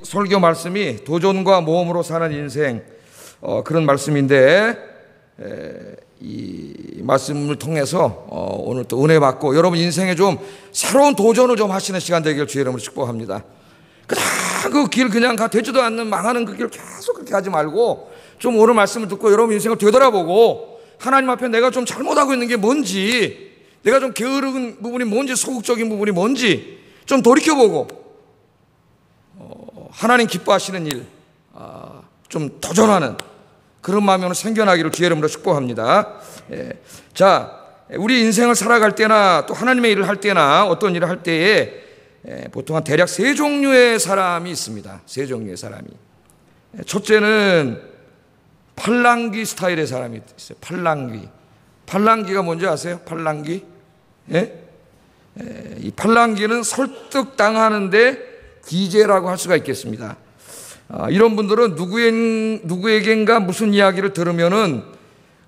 설교 말씀이 도전과 모험으로 사는 인생, 그런 말씀인데, 이 말씀을 통해서 오늘 또 은혜 받고 여러분 인생에 좀 새로운 도전을 좀 하시는 시간 되기를 주의 이름으로 축복합니다. 그냥 그 길 그냥 되지도 않는 망하는 그 길 계속 그렇게 하지 말고 좀 오늘 말씀을 듣고 여러분 인생을 되돌아보고 하나님 앞에 내가 좀 잘못하고 있는 게 뭔지, 내가 좀 게으른 부분이 뭔지, 소극적인 부분이 뭔지 좀 돌이켜보고 하나님 기뻐하시는 일, 좀 도전하는 그런 마음이 오늘 생겨나기를 주의 이름으로 축복합니다. 자, 우리 인생을 살아갈 때나 또 하나님의 일을 할 때나 어떤 일을 할 때에 보통 한 대략 세 종류의 사람이 있습니다. 세 종류의 사람이. 첫째는 팔랑귀 스타일의 사람이 있어요. 팔랑귀. 팔랑귀가 뭔지 아세요? 팔랑귀? 이 팔랑귀는 설득당하는데 기재라고 할 수가 있겠습니다. 이런 분들은 누구에겐가 무슨 이야기를 들으면은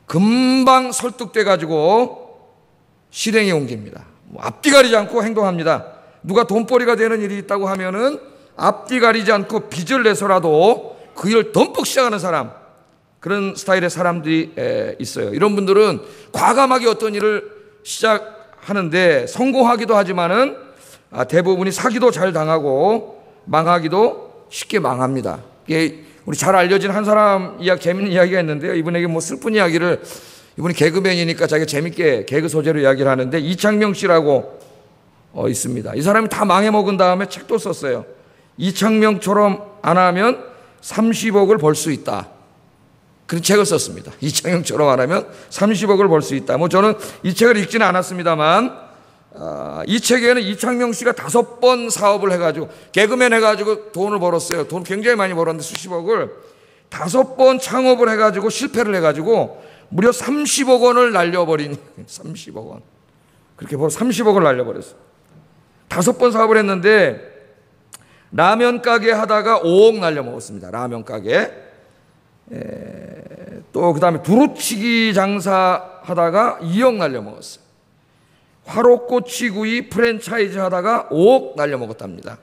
금방 설득돼 가지고 실행에 옮깁니다. 앞뒤 가리지 않고 행동합니다. 누가 돈벌이가 되는 일이 있다고 하면은 앞뒤 가리지 않고 빚을 내서라도 그 일을 덤뻑 시작하는 사람, 그런 스타일의 사람들이 있어요. 이런 분들은 과감하게 어떤 일을 시작하는데 성공하기도 하지만은 대부분이 사기도 잘 당하고 망하기도 쉽게 망합니다. 이게 우리 잘 알려진 한 사람 이야기, 재밌는 이야기가 있는데요. 이분에게 뭐 슬픈 이야기를, 이분이 개그맨이니까 자기가 재밌게 개그 소재로 이야기를 하는데, 이창명 씨라고 있습니다. 이 사람이 다 망해먹은 다음에 책도 썼어요. 이창명처럼 안 하면 30억을 벌 수 있다. 그런 책을 썼습니다. 이창명처럼 안 하면 30억을 벌 수 있다. 뭐 저는 이 책을 읽지는 않았습니다만, 이 책에는 이창명 씨가 5번 사업을 해가지고, 개그맨 해가지고 돈을 벌었어요. 돈 굉장히 많이 벌었는데 수십억을 5번 창업을 해가지고 실패를 해가지고 무려 30억 원을 날려버린, 30억 원. 그렇게 벌어 30억을 날려버렸어요. 5번 사업을 했는데 라면 가게 하다가 5억 날려먹었습니다. 라면 가게. 또 그 다음에 두루치기 장사 하다가 2억 날려먹었어요. 화로꼬치구이 프랜차이즈 하다가 5억 날려먹었답니다.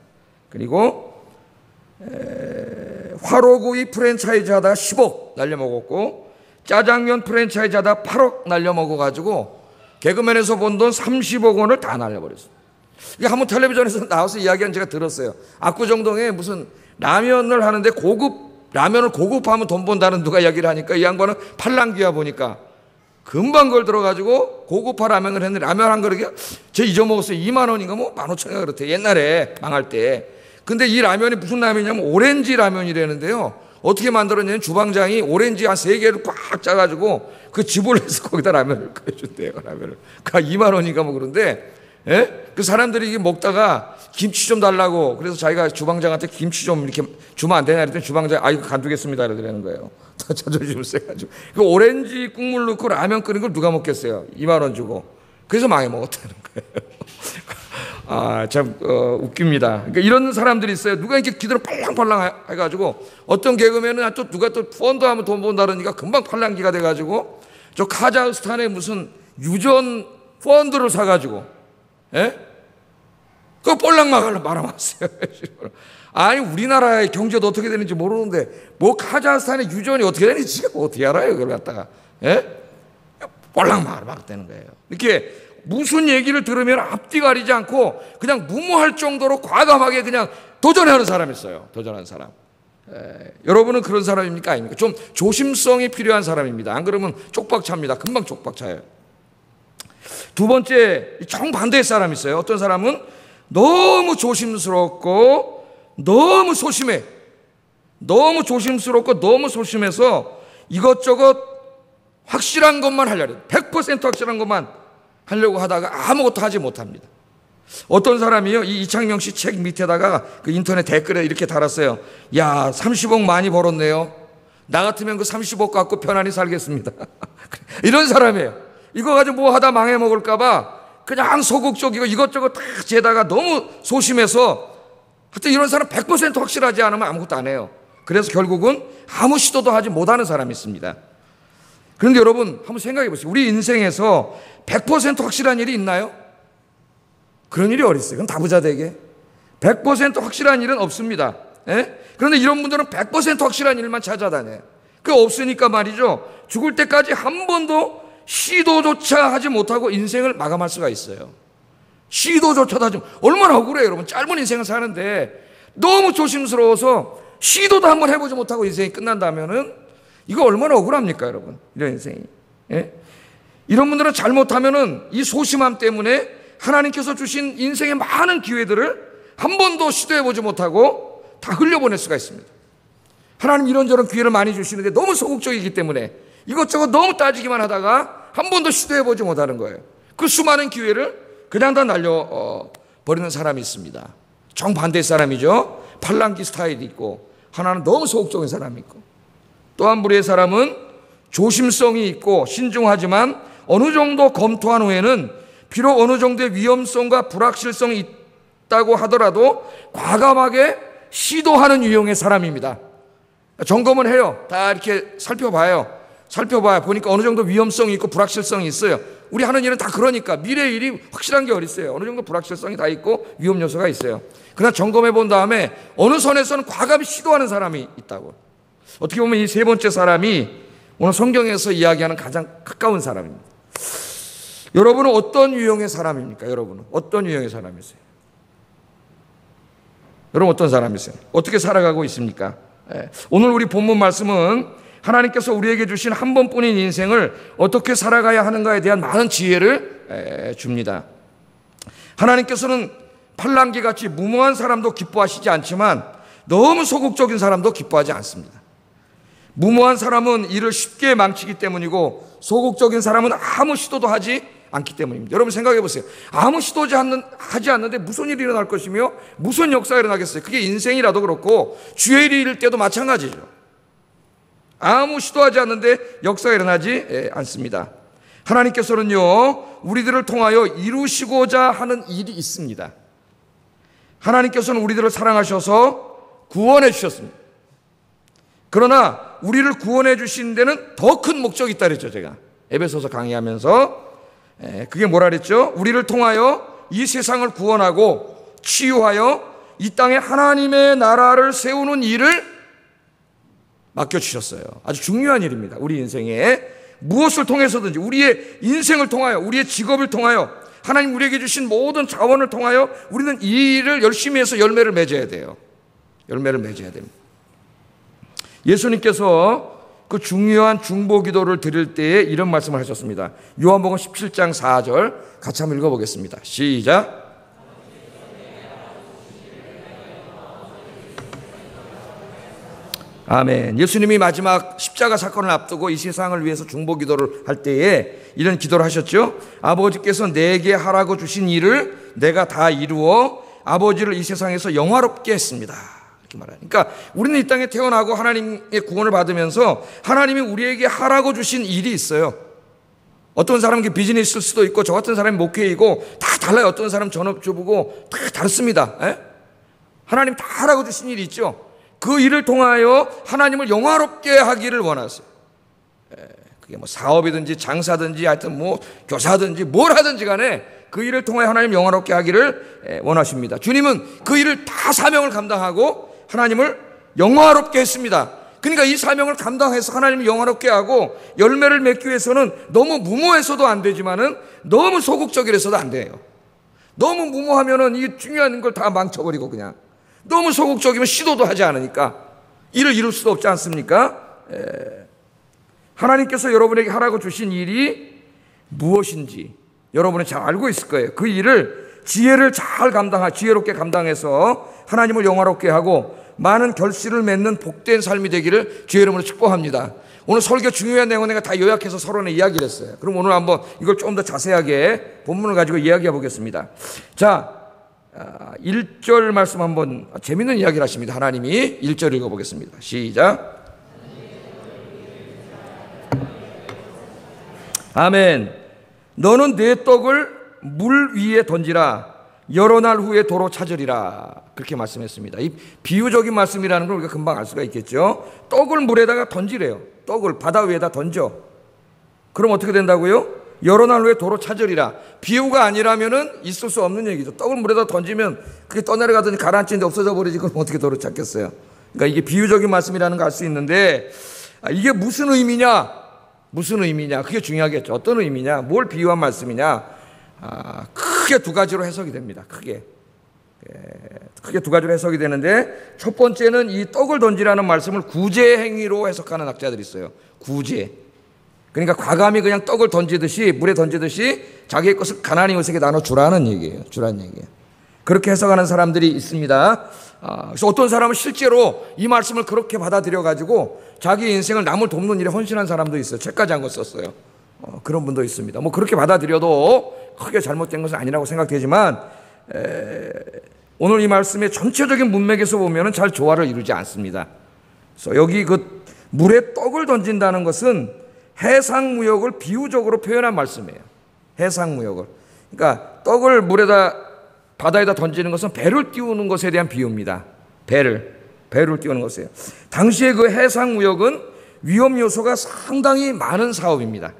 그리고 화로구이 프랜차이즈 하다가 10억 날려먹었고, 짜장면 프랜차이즈 하다가 8억 날려먹어가지고 개그맨에서 번 돈 30억 원을 다 날려버렸어요. 이게 한번 텔레비전에서 나와서 이야기한 제가 들었어요. 압구정동에 무슨 라면을 하는데 라면을 고급하면 돈 번다는 누가 이야기를 하니까 이 양반은 팔랑귀야 보니까 금방 걸 들어가지고 고급화 라면을 했는데, 라면 한 그릇에 저 잊어먹었어요. 2만 원인가 뭐 15,000원인가 그렇대. 옛날에 망할 때. 근데 이 라면이 무슨 라면이냐면 오렌지 라면이라는데요. 어떻게 만들었냐면 주방장이 오렌지 한 3개를 꽉 짜가지고 그 즙을 해서 거기다 라면을 끓여준대요. 라면을. 그 2만 원인가 뭐 그런데, 그 사람들이 이게 먹다가 김치 좀 달라고, 그래서 자기가 주방장한테 김치 좀 이렇게 주면 안 되냐 그랬더니 주방장이 이거 간두겠습니다 이러더라는 거예요. 자존심을 세가지고. 그 오렌지 국물 넣고 라면 끓인 걸 누가 먹겠어요? 2만 원 주고. 그래서 망해 먹었다는 거예요. 참 웃깁니다. 그러니까 이런 사람들이 있어요. 누가 이렇게 기대로 팔랑팔랑 해가지고, 어떤 개그맨은 또 누가 또 펀드 하면 돈 번다니까 금방 팔랑기가 돼가지고 저 카자흐스탄에 무슨 유전 펀드를 사가지고, 그거 볼락 말아먹었어요. 아니, 우리나라의 경제도 어떻게 되는지 모르는데 뭐 카자흐스탄의 유전이 어떻게 되는지 지가 어떻게 알아요? 그걸 갖다가 볼락 말아먹었다는 거예요. 이렇게 무슨 얘기를 들으면 앞뒤 가리지 않고 그냥 무모할 정도로 과감하게 그냥 도전하는 사람이 있어요. 도전하는 사람. 여러분은 그런 사람입니까? 아닙니까? 좀 조심성이 필요한 사람입니다. 안 그러면 쪽박차입니다. 금방 쪽박차요. 두 번째, 정반대의 사람이 있어요. 어떤 사람은 너무 조심스럽고 너무 소심해. 너무 조심스럽고 너무 소심해서 이것저것 확실한 것만 하려고 해요. 100% 확실한 것만 하려고 하다가 아무것도 하지 못합니다. 어떤 사람이요, 이 이창명 씨 책 밑에다가 그 인터넷 댓글에 이렇게 달았어요. 야, 30억 많이 벌었네요. 나 같으면 그 30억 갖고 편안히 살겠습니다. 이런 사람이에요. 이거 가지고 뭐 하다 망해 먹을까봐 그냥 소극적이고 이것저것 다 재다가 너무 소심해서, 하여튼 이런 사람 100% 확실하지 않으면 아무것도 안 해요. 그래서 결국은 아무 시도도 하지 못하는 사람이 있습니다. 그런데 여러분 한번 생각해 보세요. 우리 인생에서 100% 확실한 일이 있나요? 그런 일이 어디 있어요? 그럼 다 부자 되게. 100% 확실한 일은 없습니다. 예? 그런데 이런 분들은 100% 확실한 일만 찾아다녀요. 그게 없으니까 말이죠. 죽을 때까지 한 번도 시도조차 하지 못하고 인생을 마감할 수가 있어요. 시도조차도 하지 못하고. 얼마나 억울해요, 여러분. 짧은 인생을 사는데 너무 조심스러워서 시도도 한번 해보지 못하고 인생이 끝난다면은 이거 얼마나 억울합니까, 여러분? 이런 인생이. 예? 이런 분들은 잘못하면은 이 소심함 때문에 하나님께서 주신 인생의 많은 기회들을 한 번도 시도해보지 못하고 다 흘려보낼 수가 있습니다. 하나님 이런저런 기회를 많이 주시는데 너무 소극적이기 때문에 이것저것 너무 따지기만 하다가 한 번도 시도해보지 못하는 거예요. 그 수많은 기회를 그냥 다 날려버리는 사람이 있습니다. 정반대의 사람이죠. 팔랑귀 스타일이 있고, 하나는 너무 소극적인 사람이 있고, 또 한 부류의 사람은 조심성이 있고 신중하지만 어느 정도 검토한 후에는 비록 어느 정도의 위험성과 불확실성이 있다고 하더라도 과감하게 시도하는 유형의 사람입니다. 점검을 해요. 다 이렇게 살펴봐야 보니까 어느 정도 위험성이 있고 불확실성이 있어요. 우리 하는 일은 다 그러니까 미래 일이 확실한 게 어디 있어요. 어느 정도 불확실성이 다 있고 위험 요소가 있어요. 그러나 점검해 본 다음에 어느 선에서는 과감히 시도하는 사람이 있다고. 어떻게 보면 이 세 번째 사람이 오늘 성경에서 이야기하는 가장 가까운 사람입니다. 여러분은 어떤 유형의 사람입니까? 여러분은 어떤 유형의 사람이세요? 여러분 어떤 사람이세요? 어떻게 살아가고 있습니까? 오늘 우리 본문 말씀은 하나님께서 우리에게 주신 한 번뿐인 인생을 어떻게 살아가야 하는가에 대한 많은 지혜를 줍니다. 하나님께서는 팔랑귀같이 무모한 사람도 기뻐하시지 않지만 너무 소극적인 사람도 기뻐하지 않습니다. 무모한 사람은 일을 쉽게 망치기 때문이고 소극적인 사람은 아무 시도도 하지 않기 때문입니다. 여러분 생각해 보세요. 아무 시도도 하지 않는데 무슨 일이 일어날 것이며 무슨 역사가 일어나겠어요? 그게 인생이라도 그렇고 주의 일이 일을 때도 마찬가지죠. 아무 시도하지 않는데 역사가 일어나지 않습니다. 하나님께서는요, 우리들을 통하여 이루시고자 하는 일이 있습니다. 하나님께서는 우리들을 사랑하셔서 구원해 주셨습니다. 그러나 우리를 구원해 주신 데는 더 큰 목적이 있다 그랬죠. 제가 에베소서 강의하면서 그게 뭐라 그랬죠? 우리를 통하여 이 세상을 구원하고 치유하여 이 땅에 하나님의 나라를 세우는 일을 맡겨주셨어요. 아주 중요한 일입니다. 우리 인생에 무엇을 통해서든지 우리의 인생을 통하여 우리의 직업을 통하여 하나님 우리에게 주신 모든 자원을 통하여 우리는 이 일을 열심히 해서 열매를 맺어야 돼요. 열매를 맺어야 됩니다. 예수님께서 그 중요한 중보 기도를 드릴 때에 이런 말씀을 하셨습니다. 요한복음 17장 4절 같이 한번 읽어보겠습니다. 시작. 아멘. 예수님이 마지막 십자가 사건을 앞두고 이 세상을 위해서 중보 기도를 할 때에 이런 기도를 하셨죠. 아버지께서 내게 하라고 주신 일을 내가 다 이루어 아버지를 이 세상에서 영화롭게 했습니다. 이렇게 말하니까 그러니까 우리는 이 땅에 태어나고 하나님의 구원을 받으면서 하나님이 우리에게 하라고 주신 일이 있어요. 어떤 사람은 비즈니스일 수도 있고 저 같은 사람이 목회이고 다 달라요. 어떤 사람은 전업주부고 다 다릅니다. 하나님 다 하라고 주신 일이 있죠. 그 일을 통하여 하나님을 영화롭게 하기를 원하세요. 그게 뭐 사업이든지 장사든지 하여튼 뭐 교사든지 뭘 하든지 간에 그 일을 통하여 하나님 영화롭게 하기를 원하십니다. 주님은 그 일을 다 사명을 감당하고 하나님을 영화롭게 했습니다. 그러니까 이 사명을 감당해서 하나님을 영화롭게 하고 열매를 맺기 위해서는 너무 무모해서도 안 되지만은 너무 소극적이라서도 안 돼요. 너무 무모하면은 이 중요한 걸 다 망쳐버리고 그냥 너무 소극적이면 시도도 하지 않으니까 일을 이룰 수도 없지 않습니까? 하나님께서 여러분에게 하라고 주신 일이 무엇인지 여러분은 잘 알고 있을 거예요. 그 일을 지혜를 잘 지혜롭게 감당해서 하나님을 영화롭게 하고 많은 결실을 맺는 복된 삶이 되기를 주의 이름으로 축복합니다. 오늘 설교 중요한 내용은 내가 다 요약해서 서론에 이야기를 했어요. 그럼 오늘 한번 이걸 좀 더 자세하게 본문을 가지고 이야기해 보겠습니다. 자, 1절 말씀 한번 재밌는 이야기를 하십니다. 하나님이 1절 읽어보겠습니다. 시작. 아멘. 너는 내 떡을 물 위에 던지라. 여러 날 후에 도로 찾으리라. 그렇게 말씀했습니다. 이 비유적인 말씀이라는 걸 우리가 금방 알 수가 있겠죠. 떡을 물에다가 던지래요. 떡을 바다 위에다 던져. 그럼 어떻게 된다고요? 여러 날 후에 도로 찾으리라. 비유가 아니라면은 있을 수 없는 얘기죠. 떡을 물에다 던지면 그게 떠내려가더니 가라앉히는데 없어져 버리지. 그럼 어떻게 도로 찾겠어요? 그러니까 이게 비유적인 말씀이라는 거 알 수 있는데, 이게 무슨 의미냐? 무슨 의미냐? 그게 중요하겠죠. 어떤 의미냐? 뭘 비유한 말씀이냐? 크게 두 가지로 해석이 됩니다. 크게 두 가지로 해석이 되는데, 첫 번째는 이 떡을 던지라는 말씀을 구제 행위로 해석하는 학자들이 있어요. 구제. 그러니까 과감히 그냥 떡을 던지듯이, 물에 던지듯이 자기의 것을 가난한 이웃에게 나눠주라는 얘기예요. 주라는 얘기예요. 그렇게 해석하는 사람들이 있습니다. 그래서 어떤 사람은 실제로 이 말씀을 그렇게 받아들여가지고 자기 인생을 남을 돕는 일에 헌신한 사람도 있어요. 책까지 한 거 썼어요. 그런 분도 있습니다. 뭐 그렇게 받아들여도 크게 잘못된 것은 아니라고 생각되지만, 오늘 이 말씀의 전체적인 문맥에서 보면 잘 조화를 이루지 않습니다. 그래서 여기 그 물에 떡을 던진다는 것은 해상무역을 비유적으로 표현한 말씀이에요. 해상무역을. 그러니까 떡을 물에다, 바다에다 던지는 것은 배를 띄우는 것에 대한 비유입니다. 배를 띄우는 것이에요. 당시에 그 해상무역은 위험 요소가 상당히 많은 사업입니다.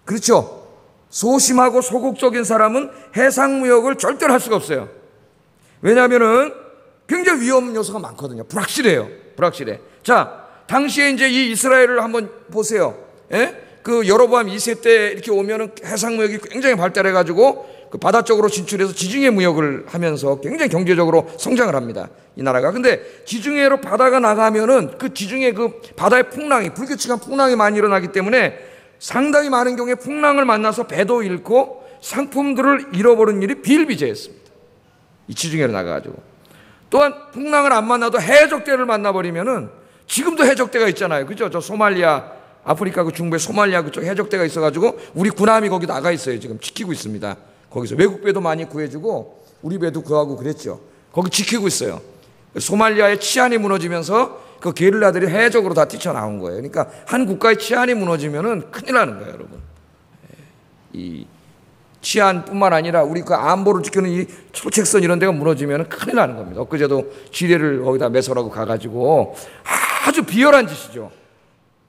그렇죠? 소심하고 소극적인 사람은 해상무역을 절대로 할 수가 없어요. 왜냐하면은 굉장히 위험 요소가 많거든요. 불확실해. 자, 당시에 이제 이 이스라엘을 한번 보세요. 그 여로보암 2세 때 이렇게 오면은 해상무역이 굉장히 발달해가지고 그 바다 쪽으로 진출해서 지중해 무역을 하면서 굉장히 경제적으로 성장을 합니다. 이 나라가. 근데 지중해로 바다가 나가면은 그 지중해 그 바다의 풍랑이, 불규칙한 풍랑이 많이 일어나기 때문에 상당히 많은 경우에 풍랑을 만나서 배도 잃고 상품들을 잃어버린 일이 비일비재했습니다. 이 지중해로 나가가지고. 또한 풍랑을 안 만나도 해적대를 만나버리면은, 지금도 해적대가 있잖아요. 그죠? 저 소말리아, 아프리카 그 중부에 소말리아 그쪽 해적대가 있어가지고 우리 군함이 거기 나가 있어요. 지금 지키고 있습니다. 거기서 외국 배도 많이 구해주고 우리 배도 구하고 그랬죠. 거기 지키고 있어요. 소말리아의 치안이 무너지면서 그 게릴라들이 해적으로 다 뛰쳐나온 거예요. 그러니까 한 국가의 치안이 무너지면은 큰일 나는 거예요, 여러분. 이 치안뿐만 아니라 우리 그 안보를 지키는 이 초책선 이런 데가 무너지면은 큰일 나는 겁니다. 엊그제도 지뢰를 거기다 매설하고 가가지고 아주 비열한 짓이죠.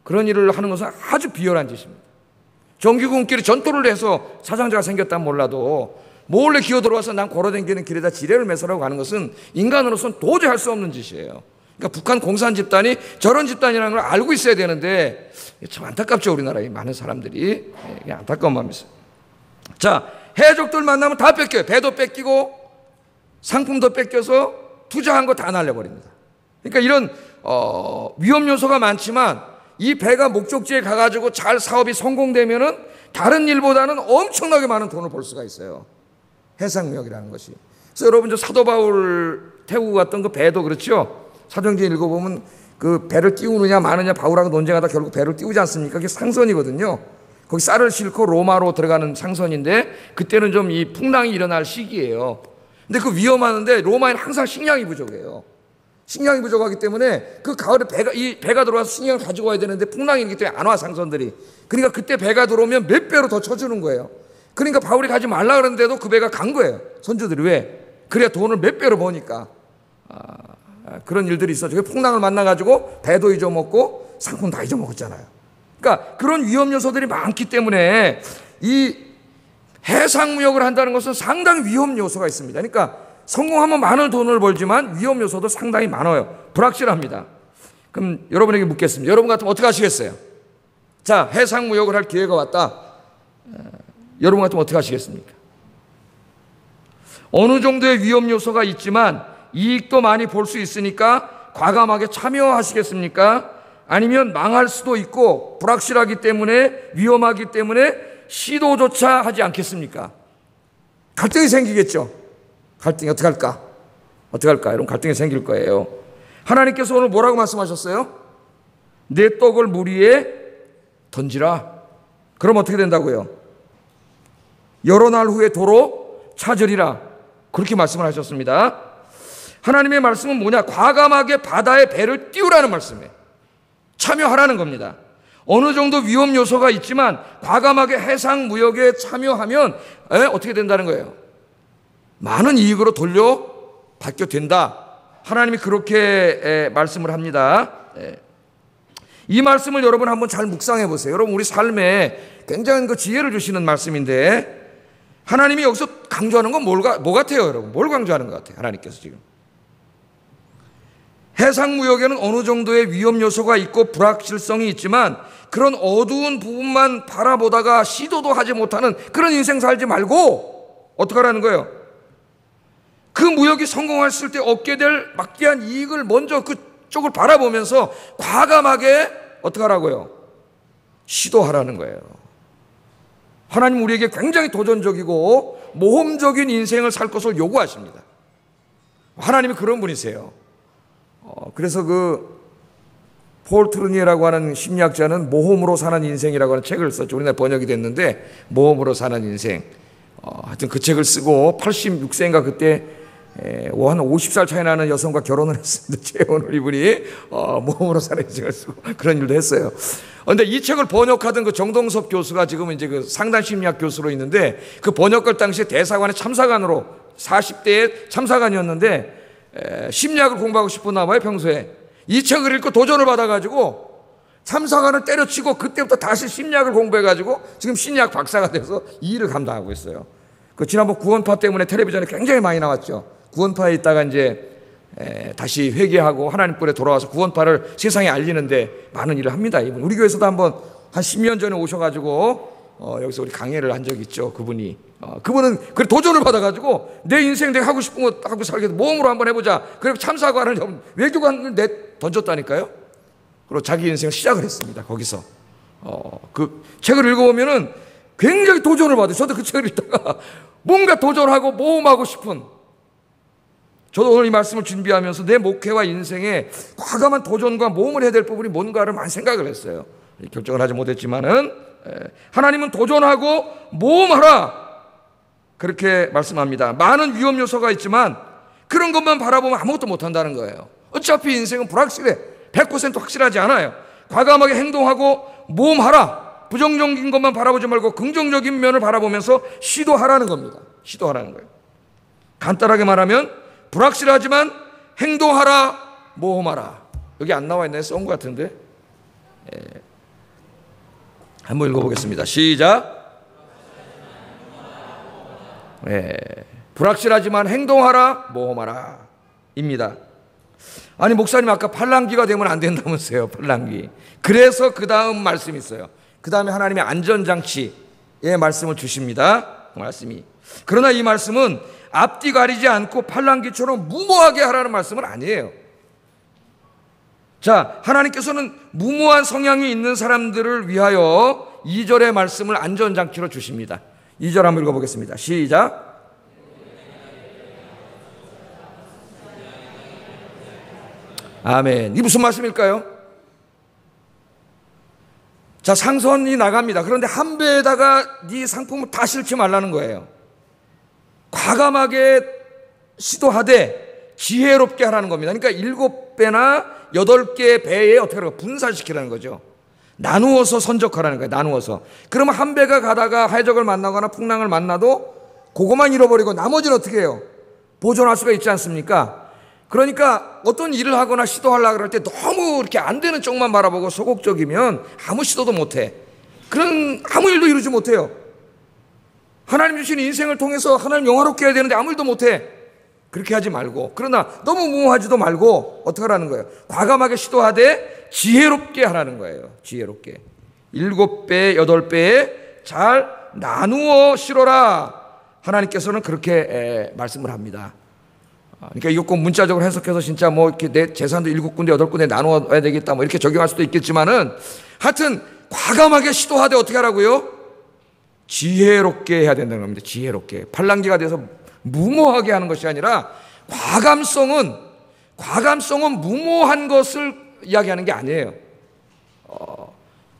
그런 일을 하는 것은 아주 비열한 짓입니다. 정규군끼리 전투를 해서 사상자가 생겼다면 몰라도 몰래 기어 들어와서 난 걸어다니는 길에다 지뢰를 매설하고 가는 것은 인간으로서는 도저히 할 수 없는 짓이에요. 그러니까 북한 공산 집단이 저런 집단이라는 걸 알고 있어야 되는데, 참 안타깝죠. 우리나라의 많은 사람들이. 안타까운 마음이 있어요. 자, 해적들 만나면 다 뺏겨요. 배도 뺏기고 상품도 뺏겨서 투자한 거 다 날려버립니다. 그러니까 이런 위험 요소가 많지만 이 배가 목적지에 가가지고 잘 사업이 성공되면은 다른 일보다는 엄청나게 많은 돈을 벌 수가 있어요. 해상무역이라는 것이. 그래서 여러분 저 사도 바울 태우고 갔던 그 배도 그렇죠. 사도행전 읽어보면 그 배를 띄우느냐 마느냐 바울하고 논쟁하다 결국 배를 띄우지 않습니까? 그게 상선이거든요. 거기 쌀을 싣고 로마로 들어가는 상선인데 그때는 좀 이 풍랑이 일어날 시기예요. 근데 그 위험하는데 로마에는 항상 식량이 부족해요. 식량이 부족하기 때문에 그 가을에 배가 들어와서 식량을 가지고 와야 되는데 풍랑이 있기 때문에 안 와, 상선들이. 그러니까 그때 배가 들어오면 몇 배로 더 쳐주는 거예요. 그러니까 바울이 가지 말라 그러는데도 그 배가 간 거예요. 선주들이. 왜? 그래야 돈을 몇 배로 버니까. 그런 일들이 있었죠. 풍랑을 만나가지고 배도 잊어먹고 상품 다 잊어먹었잖아요. 그러니까 그런 위험 요소들이 많기 때문에 이 해상무역을 한다는 것은 상당히 위험 요소가 있습니다. 그러니까 성공하면 많은 돈을 벌지만 위험 요소도 상당히 많아요. 불확실합니다. 그럼 여러분에게 묻겠습니다. 여러분 같으면 어떻게 하시겠어요? 자, 해상무역을 할 기회가 왔다. 여러분 같으면 어떻게 하시겠습니까? 어느 정도의 위험 요소가 있지만 이익도 많이 볼 수 있으니까 과감하게 참여하시겠습니까? 아니면 망할 수도 있고 불확실하기 때문에, 위험하기 때문에 시도조차 하지 않겠습니까? 갈등이 생기겠죠. 갈등이 어떻게 할까? 이런 갈등이 생길 거예요. 하나님께서 오늘 뭐라고 말씀하셨어요? 내 떡을 물 위에 던지라. 그럼 어떻게 된다고요? 여러 날 후에 도로 찾으리라. 그렇게 말씀을 하셨습니다. 하나님의 말씀은 뭐냐? 과감하게 바다에 배를 띄우라는 말씀이에요. 참여하라는 겁니다. 어느 정도 위험 요소가 있지만 과감하게 해상 무역에 참여하면 어떻게 된다는 거예요? 많은 이익으로 돌려받게 된다. 하나님이 그렇게 말씀을 합니다. 이 말씀을 여러분 한번 잘 묵상해 보세요. 여러분 우리 삶에 굉장한 그 지혜를 주시는 말씀인데 하나님이 여기서 강조하는 건 뭐 같아요, 여러분? 뭘 강조하는 것 같아요, 하나님께서 지금? 해상무역에는 어느 정도의 위험 요소가 있고 불확실성이 있지만 그런 어두운 부분만 바라보다가 시도도 하지 못하는 그런 인생 살지 말고 어떻게 하라는 거예요? 그 무역이 성공했을 때 얻게 될 막대한 이익을 먼저 그쪽을 바라보면서 과감하게 어떻게 하라고요? 시도하라는 거예요. 하나님 우리에게 굉장히 도전적이고 모험적인 인생을 살 것을 요구하십니다. 하나님이 그런 분이세요. 그래서 폴 트루니에라고 하는 심리학자는 모험으로 사는 인생이라고 하는 책을 썼죠. 우리나라 번역이 됐는데 모험으로 사는 인생. 하여튼 그 책을 쓰고 86세인가 그때 한 50살 차이 나는 여성과 결혼을 했습니다. 재혼을 이분이 모험으로 사는 인생을 쓰고 그런 일도 했어요. 그런데 이 책을 번역하던 그 정동섭 교수가 지금은 이제 그 상담 심리학 교수로 있는데 그 번역할 당시에 대사관의 참사관으로 40대의 참사관이었는데 심리학을 공부하고 싶었나 봐요, 평소에. 이 책을 읽고 도전을 받아가지고 참사관을 때려치고 그때부터 다시 심리학을 공부해가지고 지금 심리학 박사가 돼서 이 일을 감당하고 있어요. 그 지난번 구원파 때문에 텔레비전에 굉장히 많이 나왔죠. 구원파에 있다가 이제 다시 회개하고 하나님 꼴에 돌아와서 구원파를 세상에 알리는데 많은 일을 합니다. 이분 우리 교회에서도 한번 한 10년 전에 오셔가지고 여기서 우리 강의를 한 적이 있죠. 그분은 그 도전을 받아가지고 내 인생 내가 하고 싶은 거 하고 살겠다. 모험으로 한번 해보자. 그리고 참사관을 외교관을 던졌다니까요. 그리고 자기 인생을 시작을 했습니다. 거기서 그 책을 읽어보면은 굉장히 도전을 받아요. 저도 그 책을 읽다가 뭔가 도전하고 모험하고 싶은. 저도 오늘 이 말씀을 준비하면서 내 목회와 인생에 과감한 도전과 모험을 해야 될 부분이 뭔가를 많이 생각을 했어요. 결정을 하지 못했지만은 하나님은 도전하고 모험하라 그렇게 말씀합니다. 많은 위험 요소가 있지만 그런 것만 바라보면 아무것도 못한다는 거예요. 어차피 인생은 불확실해. 100% 확실하지 않아요. 과감하게 행동하고 모험하라. 부정적인 것만 바라보지 말고 긍정적인 면을 바라보면서 시도하라는 겁니다. 시도하라는 거예요. 간단하게 말하면 불확실하지만 행동하라, 모험하라. 여기 안 나와 있나요? 써온 것 같은데. 한번 읽어보겠습니다. 시작. 불확실하지만 행동하라, 모험하라 입니다. 아니 목사님 아까 팔랑귀가 되면 안 된다면서요. 팔랑귀. 그래서 그 다음 말씀이 있어요. 그 다음에 하나님의 안전장치의 말씀을 주십니다. 말씀이. 그러나 이 말씀은 앞뒤 가리지 않고 팔랑귀처럼 무모하게 하라는 말씀은 아니에요. 자, 하나님께서는 무모한 성향이 있는 사람들을 위하여 2절의 말씀을 안전장치로 주십니다. 2절 한번 읽어보겠습니다. 시작. 아멘. 이게 무슨 말씀일까요? 자, 상선이 나갑니다. 그런데 한 배에다가 네 상품을 다 싣지 말라는 거예요. 과감하게 시도하되 지혜롭게 하라는 겁니다. 그러니까 7배나 8개 배에 어떻게 하라고 분산시키라는 거죠. 나누어서 선적하라는 거예요. 나누어서. 그러면 한 배가 가다가 해적을 만나거나 풍랑을 만나도 그것만 잃어버리고 나머지는 어떻게 해요? 보존할 수가 있지 않습니까? 그러니까 어떤 일을 하거나 시도하려고 할 때 너무 이렇게 안 되는 쪽만 바라보고 소극적이면 아무 시도도 못해. 그런 아무 일도 이루지 못해요. 하나님 주신 인생을 통해서 하나님 영화롭게 해야 되는데 아무 일도 못해. 그렇게 하지 말고, 그러나 너무 무모하지도 말고 어떻게 하라는 거예요? 과감하게 시도하되 지혜롭게 하라는 거예요. 지혜롭게. 7배, 8배에 잘 나누어 실어라. 하나님께서는 그렇게 말씀을 합니다. 그러니까 이거 꼭 문자적으로 해석해서 진짜 뭐 이렇게 내 재산도 7군데, 8군데 나누어야 되겠다 뭐 이렇게 적용할 수도 있겠지만은 하여튼 과감하게 시도하되 어떻게 하라고요? 지혜롭게 해야 된다는 겁니다. 지혜롭게. 팔랑귀가 돼서 무모하게 하는 것이 아니라 과감성은 무모한 것을 이야기하는 게 아니에요.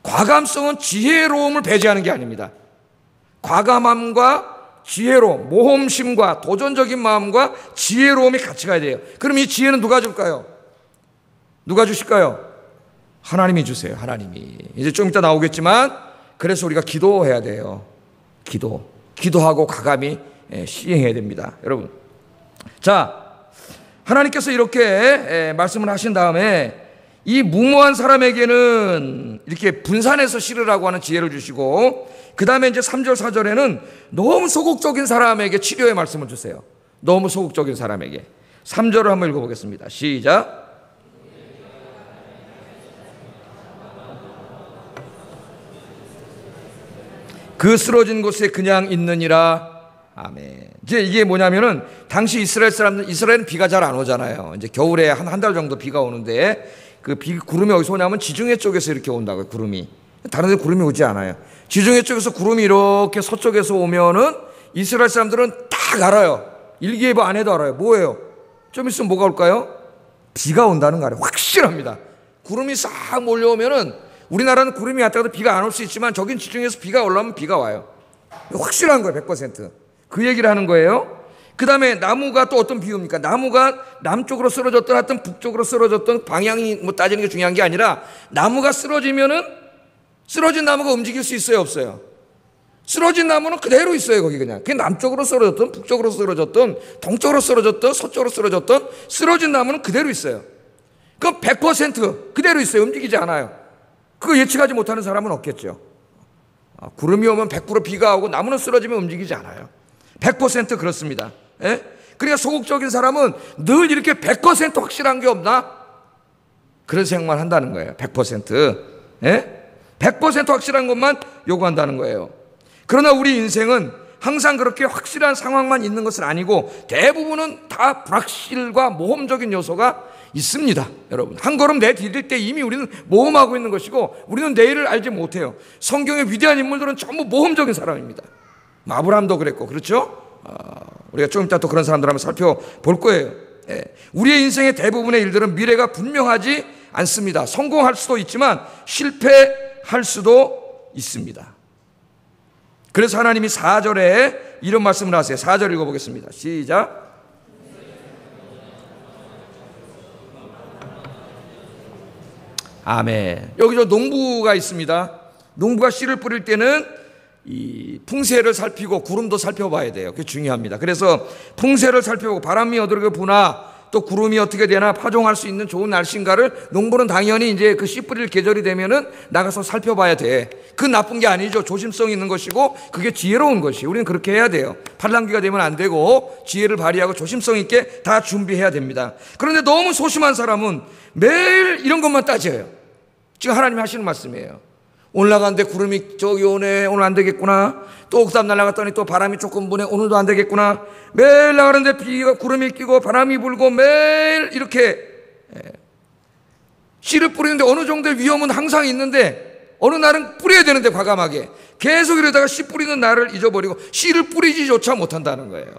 과감성은 지혜로움을 배제하는 게 아닙니다. 과감함과 지혜로움, 모험심과 도전적인 마음과 지혜로움이 같이 가야 돼요. 그럼 이 지혜는 누가 줄까요? 누가 주실까요? 하나님이 주세요. 하나님이. 이제 좀 이따 나오겠지만 그래서 우리가 기도해야 돼요. 기도하고 과감히 시행해야 됩니다. 여러분, 자, 하나님께서 이렇게 말씀을 하신 다음에 이 무모한 사람에게는 이렇게 분산해서 실으라고 하는 지혜를 주시고, 그 다음에 이제 3절 4절에는 너무 소극적인 사람에게 치료의 말씀을 주세요. 너무 소극적인 사람에게. 3절을 한번 읽어보겠습니다. 시작. 그 쓰러진 곳에 그냥 있느니라. 아멘. 이제 이게 뭐냐면은 당시 이스라엘은 비가 잘 안 오잖아요. 이제 겨울에 한 달 정도 비가 오는데 그 구름이 어디서 오냐면 지중해 쪽에서 이렇게 온다고요. 구름이. 다른 데 구름이 오지 않아요. 지중해 쪽에서 구름이 이렇게 서쪽에서 오면은 이스라엘 사람들은 딱 알아요. 일기예보 안 해도 알아요. 뭐예요? 좀 있으면 뭐가 올까요? 비가 온다는 거 알아요. 확실합니다. 구름이 싹 몰려오면은, 우리나라는 구름이 왔다가도 비가 안 올 수 있지만 저긴 지중해에서 비가 올라오면 비가 와요. 확실한 거예요. 100%. 그 얘기를 하는 거예요. 그 다음에 나무가 또 어떤 비유입니까? 나무가 남쪽으로 쓰러졌든 하여튼 북쪽으로 쓰러졌든 방향이 뭐 따지는 게 중요한 게 아니라, 나무가 쓰러지면은 쓰러진 나무가 움직일 수 있어요, 없어요? 쓰러진 나무는 그대로 있어요, 거기 그냥. 그게 남쪽으로 쓰러졌든 북쪽으로 쓰러졌든 동쪽으로 쓰러졌든 서쪽으로 쓰러졌든 쓰러진 나무는 그대로 있어요. 그럼 100% 그대로 있어요. 움직이지 않아요. 그거 예측하지 못하는 사람은 없겠죠. 구름이 오면 100% 비가 오고 나무는 쓰러지면 움직이지 않아요. 100% 그렇습니다. 예? 그러니까 소극적인 사람은 늘 이렇게 100% 확실한 게 없나? 그런 생각만 한다는 거예요. 100%. 예? 100% 확실한 것만 요구한다는 거예요. 그러나 우리 인생은 항상 그렇게 확실한 상황만 있는 것은 아니고 대부분은 다 불확실과 모험적인 요소가 있습니다. 여러분, 한 걸음 내디딜 때 이미 우리는 모험하고 있는 것이고 우리는 내일을 알지 못해요. 성경의 위대한 인물들은 전부 모험적인 사람입니다. 아브라함도 그랬고, 그렇죠? 우리가 좀 이따 또 그런 사람들 한번 살펴볼 거예요. 예. 우리의 인생의 대부분의 일들은 미래가 분명하지 않습니다. 성공할 수도 있지만 실패할 수도 있습니다. 그래서 하나님이 4절에 이런 말씀을 하세요. 4절 읽어보겠습니다. 시작. 아멘. 여기 저 농부가 있습니다. 농부가 씨를 뿌릴 때는 이 풍세를 살피고 구름도 살펴봐야 돼요. 그게 중요합니다. 그래서 풍세를 살펴보고 바람이 어떻게 부나 또 구름이 어떻게 되나 파종할 수 있는 좋은 날씨인가를 농부는 당연히 이제 그 씨 뿌릴 계절이 되면은 나가서 살펴봐야 돼. 그 나쁜 게 아니죠. 조심성 있는 것이고 그게 지혜로운 것이. 우리는 그렇게 해야 돼요. 팔랑귀가 되면 안 되고 지혜를 발휘하고 조심성 있게 다 준비해야 됩니다. 그런데 너무 소심한 사람은 매일 이런 것만 따져요. 지금 하나님이 하시는 말씀이에요. 오늘 나갔는데 구름이 저기 오네. 오늘 안 되겠구나. 또 그다음 날아갔더니 또 바람이 조금 부네. 오늘도 안 되겠구나. 매일 나가는데 비가 구름이 끼고 바람이 불고 매일 이렇게 씨를 뿌리는데 어느 정도의 위험은 항상 있는데 어느 날은 뿌려야 되는데 과감하게 계속 이러다가 씨 뿌리는 날을 잊어버리고 씨를 뿌리지조차 못한다는 거예요.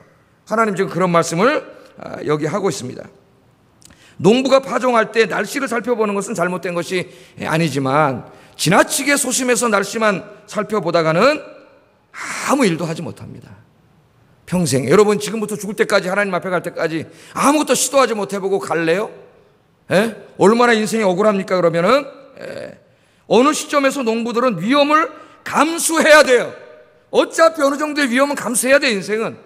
하나님 지금 그런 말씀을 여기 하고 있습니다. 농부가 파종할 때 날씨를 살펴보는 것은 잘못된 것이 아니지만 지나치게 소심해서 날씨만 살펴보다가는 아무 일도 하지 못합니다. 평생. 여러분 지금부터 죽을 때까지 하나님 앞에 갈 때까지 아무것도 시도하지 못해보고 갈래요? 얼마나 인생이 억울합니까? 그러면은 어느 시점에서 농부들은 위험을 감수해야 돼요. 어차피 어느 정도의 위험은 감수해야 돼 인생은.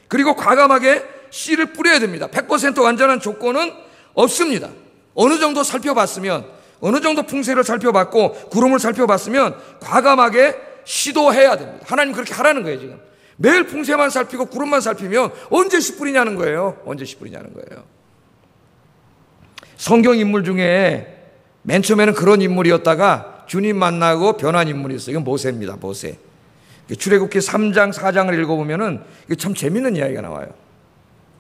그리고 과감하게 씨를 뿌려야 됩니다. 100% 완전한 조건은 없습니다. 어느 정도 살펴봤으면, 어느 정도 풍세를 살펴봤고 구름을 살펴봤으면 과감하게 시도해야 됩니다. 하나님 그렇게 하라는 거예요. 지금 매일 풍세만 살피고 구름만 살피면 언제 씨 뿌리냐는 거예요. 언제 씨 뿌리냐는 거예요. 성경 인물 중에 맨 처음에는 그런 인물이었다가 주님 만나고 변한 인물이 있어요. 이건 모세입니다. 모세. 출애굽기 3장 4장을 읽어보면은 이게 참 재밌는 이야기가 나와요.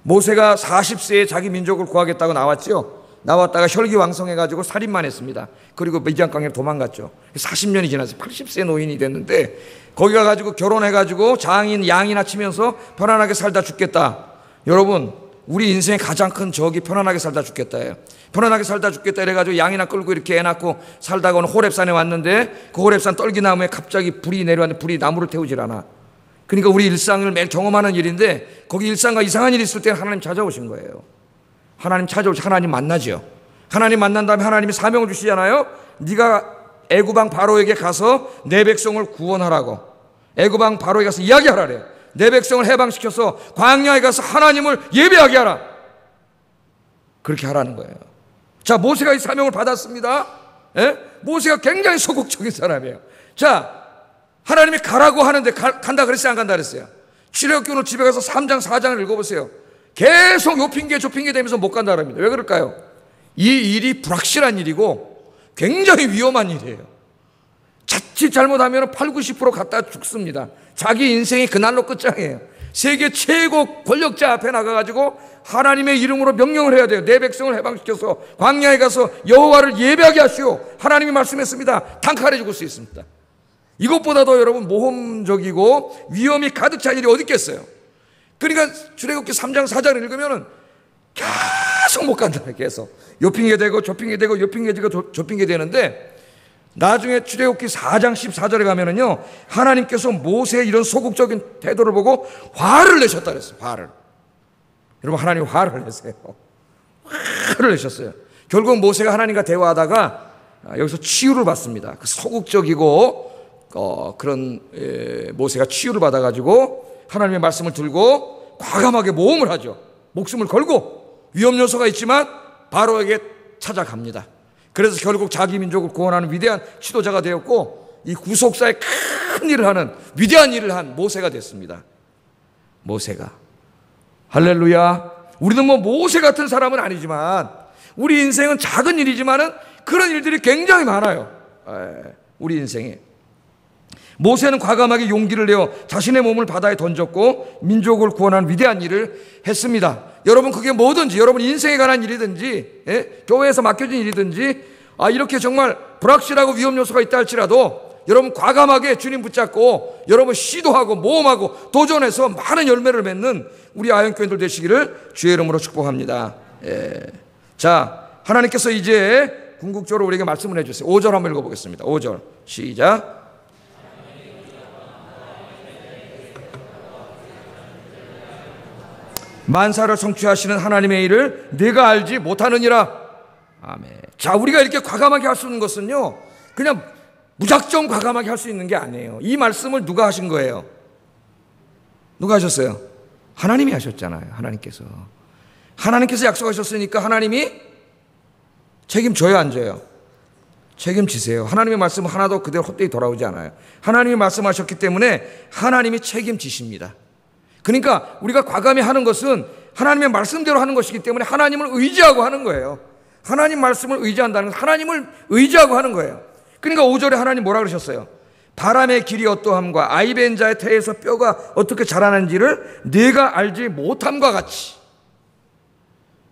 모세가 40세에 자기 민족을 구하겠다고 나왔죠. 나왔다가 혈기왕성해가지고 살인만 했습니다. 그리고 미디안 강에 도망갔죠. 40년이 지났어요. 80세 노인이 됐는데 거기 가가지고 결혼해가지고 장인 양이나 치면서 편안하게 살다 죽겠다. 여러분 우리 인생의 가장 큰 적이 편안하게 살다 죽겠다예요. 편안하게 살다 죽겠다 이래가지고 양이나 끌고 이렇게 애 낳고 살다가 오늘 호렙산에 왔는데 그 호렙산 떨기나무에 갑자기 불이 내려왔는데 불이 나무를 태우질 않아. 그러니까 우리 일상을 매일 경험하는 일인데 거기 일상과 이상한 일이 있을 때 하나님 찾아오신 거예요. 하나님 찾아오시 하나님 만나죠. 하나님 만난 다음에 하나님이 사명을 주시잖아요. 네가 애굽왕 바로에게 가서 내 백성을 구원하라고. 애굽왕 바로에게 가서 이야기하라래요. 내 백성을 해방시켜서 광야에 가서 하나님을 예배하게 하라. 그렇게 하라는 거예요. 자, 모세가 이 사명을 받았습니다. 예? 모세가 굉장히 소극적인 사람이에요. 자, 하나님이 가라고 하는데 간다 그랬어요, 안 간다 그랬어요? 출애굽기 오늘 집에 가서 3장 4장을 읽어보세요. 계속 요 핑계 저 핑계 대면서 못 간다 그럽니다. 왜 그럴까요? 이 일이 불확실한 일이고 굉장히 위험한 일이에요. 자칫 잘못하면 8, 90% 갖다 죽습니다. 자기 인생이 그날로 끝장이에요. 세계 최고 권력자 앞에 나가가지고 하나님의 이름으로 명령을 해야 돼요. 내 백성을 해방시켜서 광야에 가서 여호와를 예배하게 하시오. 하나님이 말씀했습니다. 단칼에 죽을 수 있습니다. 이것보다도 여러분 모험적이고 위험이 가득 찬 일이 어디 있겠어요? 그러니까 출애굽기 3장 4장을 읽으면은 계속 못 간다. 계속 요 핑계 대고 저 핑계 대고 요 핑계 대고 저 핑계 되는데, 나중에 출애굽기 4장 14절에 가면은요, 하나님께서 모세의 이런 소극적인 태도를 보고 화를 내셨다 그랬어요. 화를. 여러분, 하나님 화를 내세요. 화를 내셨어요. 결국 모세가 하나님과 대화하다가 여기서 치유를 받습니다. 그 소극적이고 그런 모세가 치유를 받아가지고 하나님의 말씀을 들고 과감하게 모험을 하죠. 목숨을 걸고 위험 요소가 있지만 바로에게 찾아갑니다. 그래서 결국 자기 민족을 구원하는 위대한 지도자가 되었고, 이 구속사의 큰 일을 하는 위대한 일을 한 모세가 됐습니다. 모세가. 할렐루야. 우리는 뭐 모세 같은 사람은 아니지만 우리 인생은 작은 일이지만은 그런 일들이 굉장히 많아요. 우리 인생에. 모세는 과감하게 용기를 내어 자신의 몸을 바다에 던졌고 민족을 구원하는 위대한 일을 했습니다. 여러분, 그게 뭐든지, 여러분 인생에 관한 일이든지, 교회에서 맡겨진 일이든지, 이렇게 정말 불확실하고 위험 요소가 있다 할지라도 여러분 과감하게 주님 붙잡고 여러분 시도하고 모험하고 도전해서 많은 열매를 맺는 우리 아현교인들 되시기를 주의 이름으로 축복합니다. 자, 하나님께서 이제 궁극적으로 우리에게 말씀을 해주세요. 5절 한번 읽어보겠습니다. 5절 시작. 만사를 성취하시는 하나님의 일을 내가 알지 못하느니라. 아멘. 자, 우리가 이렇게 과감하게 할 수 있는 것은요, 그냥 무작정 과감하게 할 수 있는 게 아니에요. 이 말씀을 누가 하신 거예요? 누가 하셨어요? 하나님이 하셨잖아요. 하나님께서 약속하셨으니까 하나님이 책임져요, 안 져요? 책임지세요. 하나님의 말씀은 하나도 그대로 헛되이 돌아오지 않아요. 하나님이 말씀하셨기 때문에 하나님이 책임지십니다. 그러니까 우리가 과감히 하는 것은 하나님의 말씀대로 하는 것이기 때문에 하나님을 의지하고 하는 거예요. 하나님 말씀을 의지한다는 것은 하나님을 의지하고 하는 거예요. 그러니까 5절에 하나님 뭐라 그러셨어요? 바람의 길이 어떠함과 아이벤 자의 태에서 뼈가 어떻게 자라는지를 내가 알지 못함과 같이.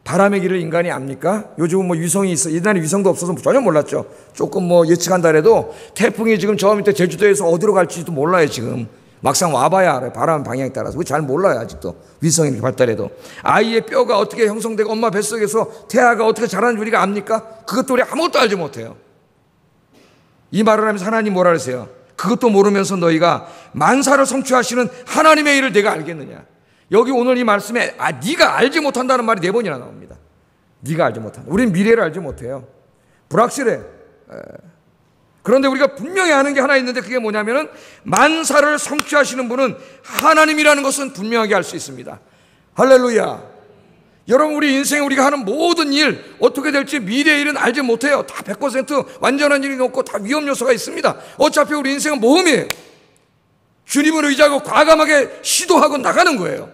바람의 길을 인간이 압니까? 요즘은 뭐 위성이 있어. 옛날에 위성도 없어서 전혀 몰랐죠. 조금 뭐 예측한다 해도 태풍이 지금 저 밑에 제주도에서 어디로 갈지도 몰라요, 지금. 막상 와봐야 알아요. 바람 방향에 따라서. 잘 몰라요, 아직도. 위성이 이렇게 발달해도. 아이의 뼈가 어떻게 형성되고 엄마 뱃속에서 태아가 어떻게 자라는지 우리가 압니까? 그것도 우리 아무것도 알지 못해요. 이 말을 하면서 하나님 뭐라 그러세요? 그것도 모르면서 너희가 만사를 성취하시는 하나님의 일을 내가 알겠느냐? 여기 오늘 이 말씀에 네가 알지 못한다는 말이 4번이나 나옵니다. 네가 알지 못한다. 우리는 미래를 알지 못해요. 불확실해. 그런데 우리가 분명히 아는 게 하나 있는데 그게 뭐냐면은 만사를 성취하시는 분은 하나님이라는 것은 분명하게 알 수 있습니다. 할렐루야. 여러분, 우리 인생에 우리가 하는 모든 일 어떻게 될지 미래의 일은 알지 못해요. 다 100% 완전한 일이 없고 다 위험 요소가 있습니다. 어차피 우리 인생은 모험이에요. 주님을 의지하고 과감하게 시도하고 나가는 거예요.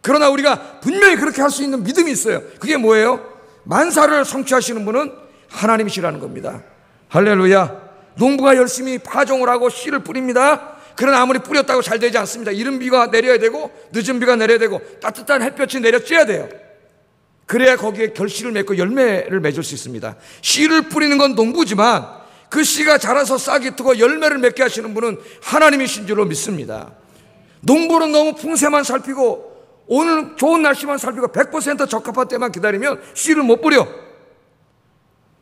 그러나 우리가 분명히 그렇게 할 수 있는 믿음이 있어요. 그게 뭐예요? 만사를 성취하시는 분은 하나님이시라는 겁니다. 할렐루야. 농부가 열심히 파종을 하고 씨를 뿌립니다. 그러나 아무리 뿌렸다고 잘 되지 않습니다. 이른 비가 내려야 되고 늦은 비가 내려야 되고 따뜻한 햇볕이 내려쬐야 돼요. 그래야 거기에 결실을 맺고 열매를 맺을 수 있습니다. 씨를 뿌리는 건 농부지만 그 씨가 자라서 싹이 트고 열매를 맺게 하시는 분은 하나님이신 줄로 믿습니다. 농부는 너무 풍세만 살피고 오늘 좋은 날씨만 살피고 100% 적합한 때만 기다리면 씨를 못 뿌려.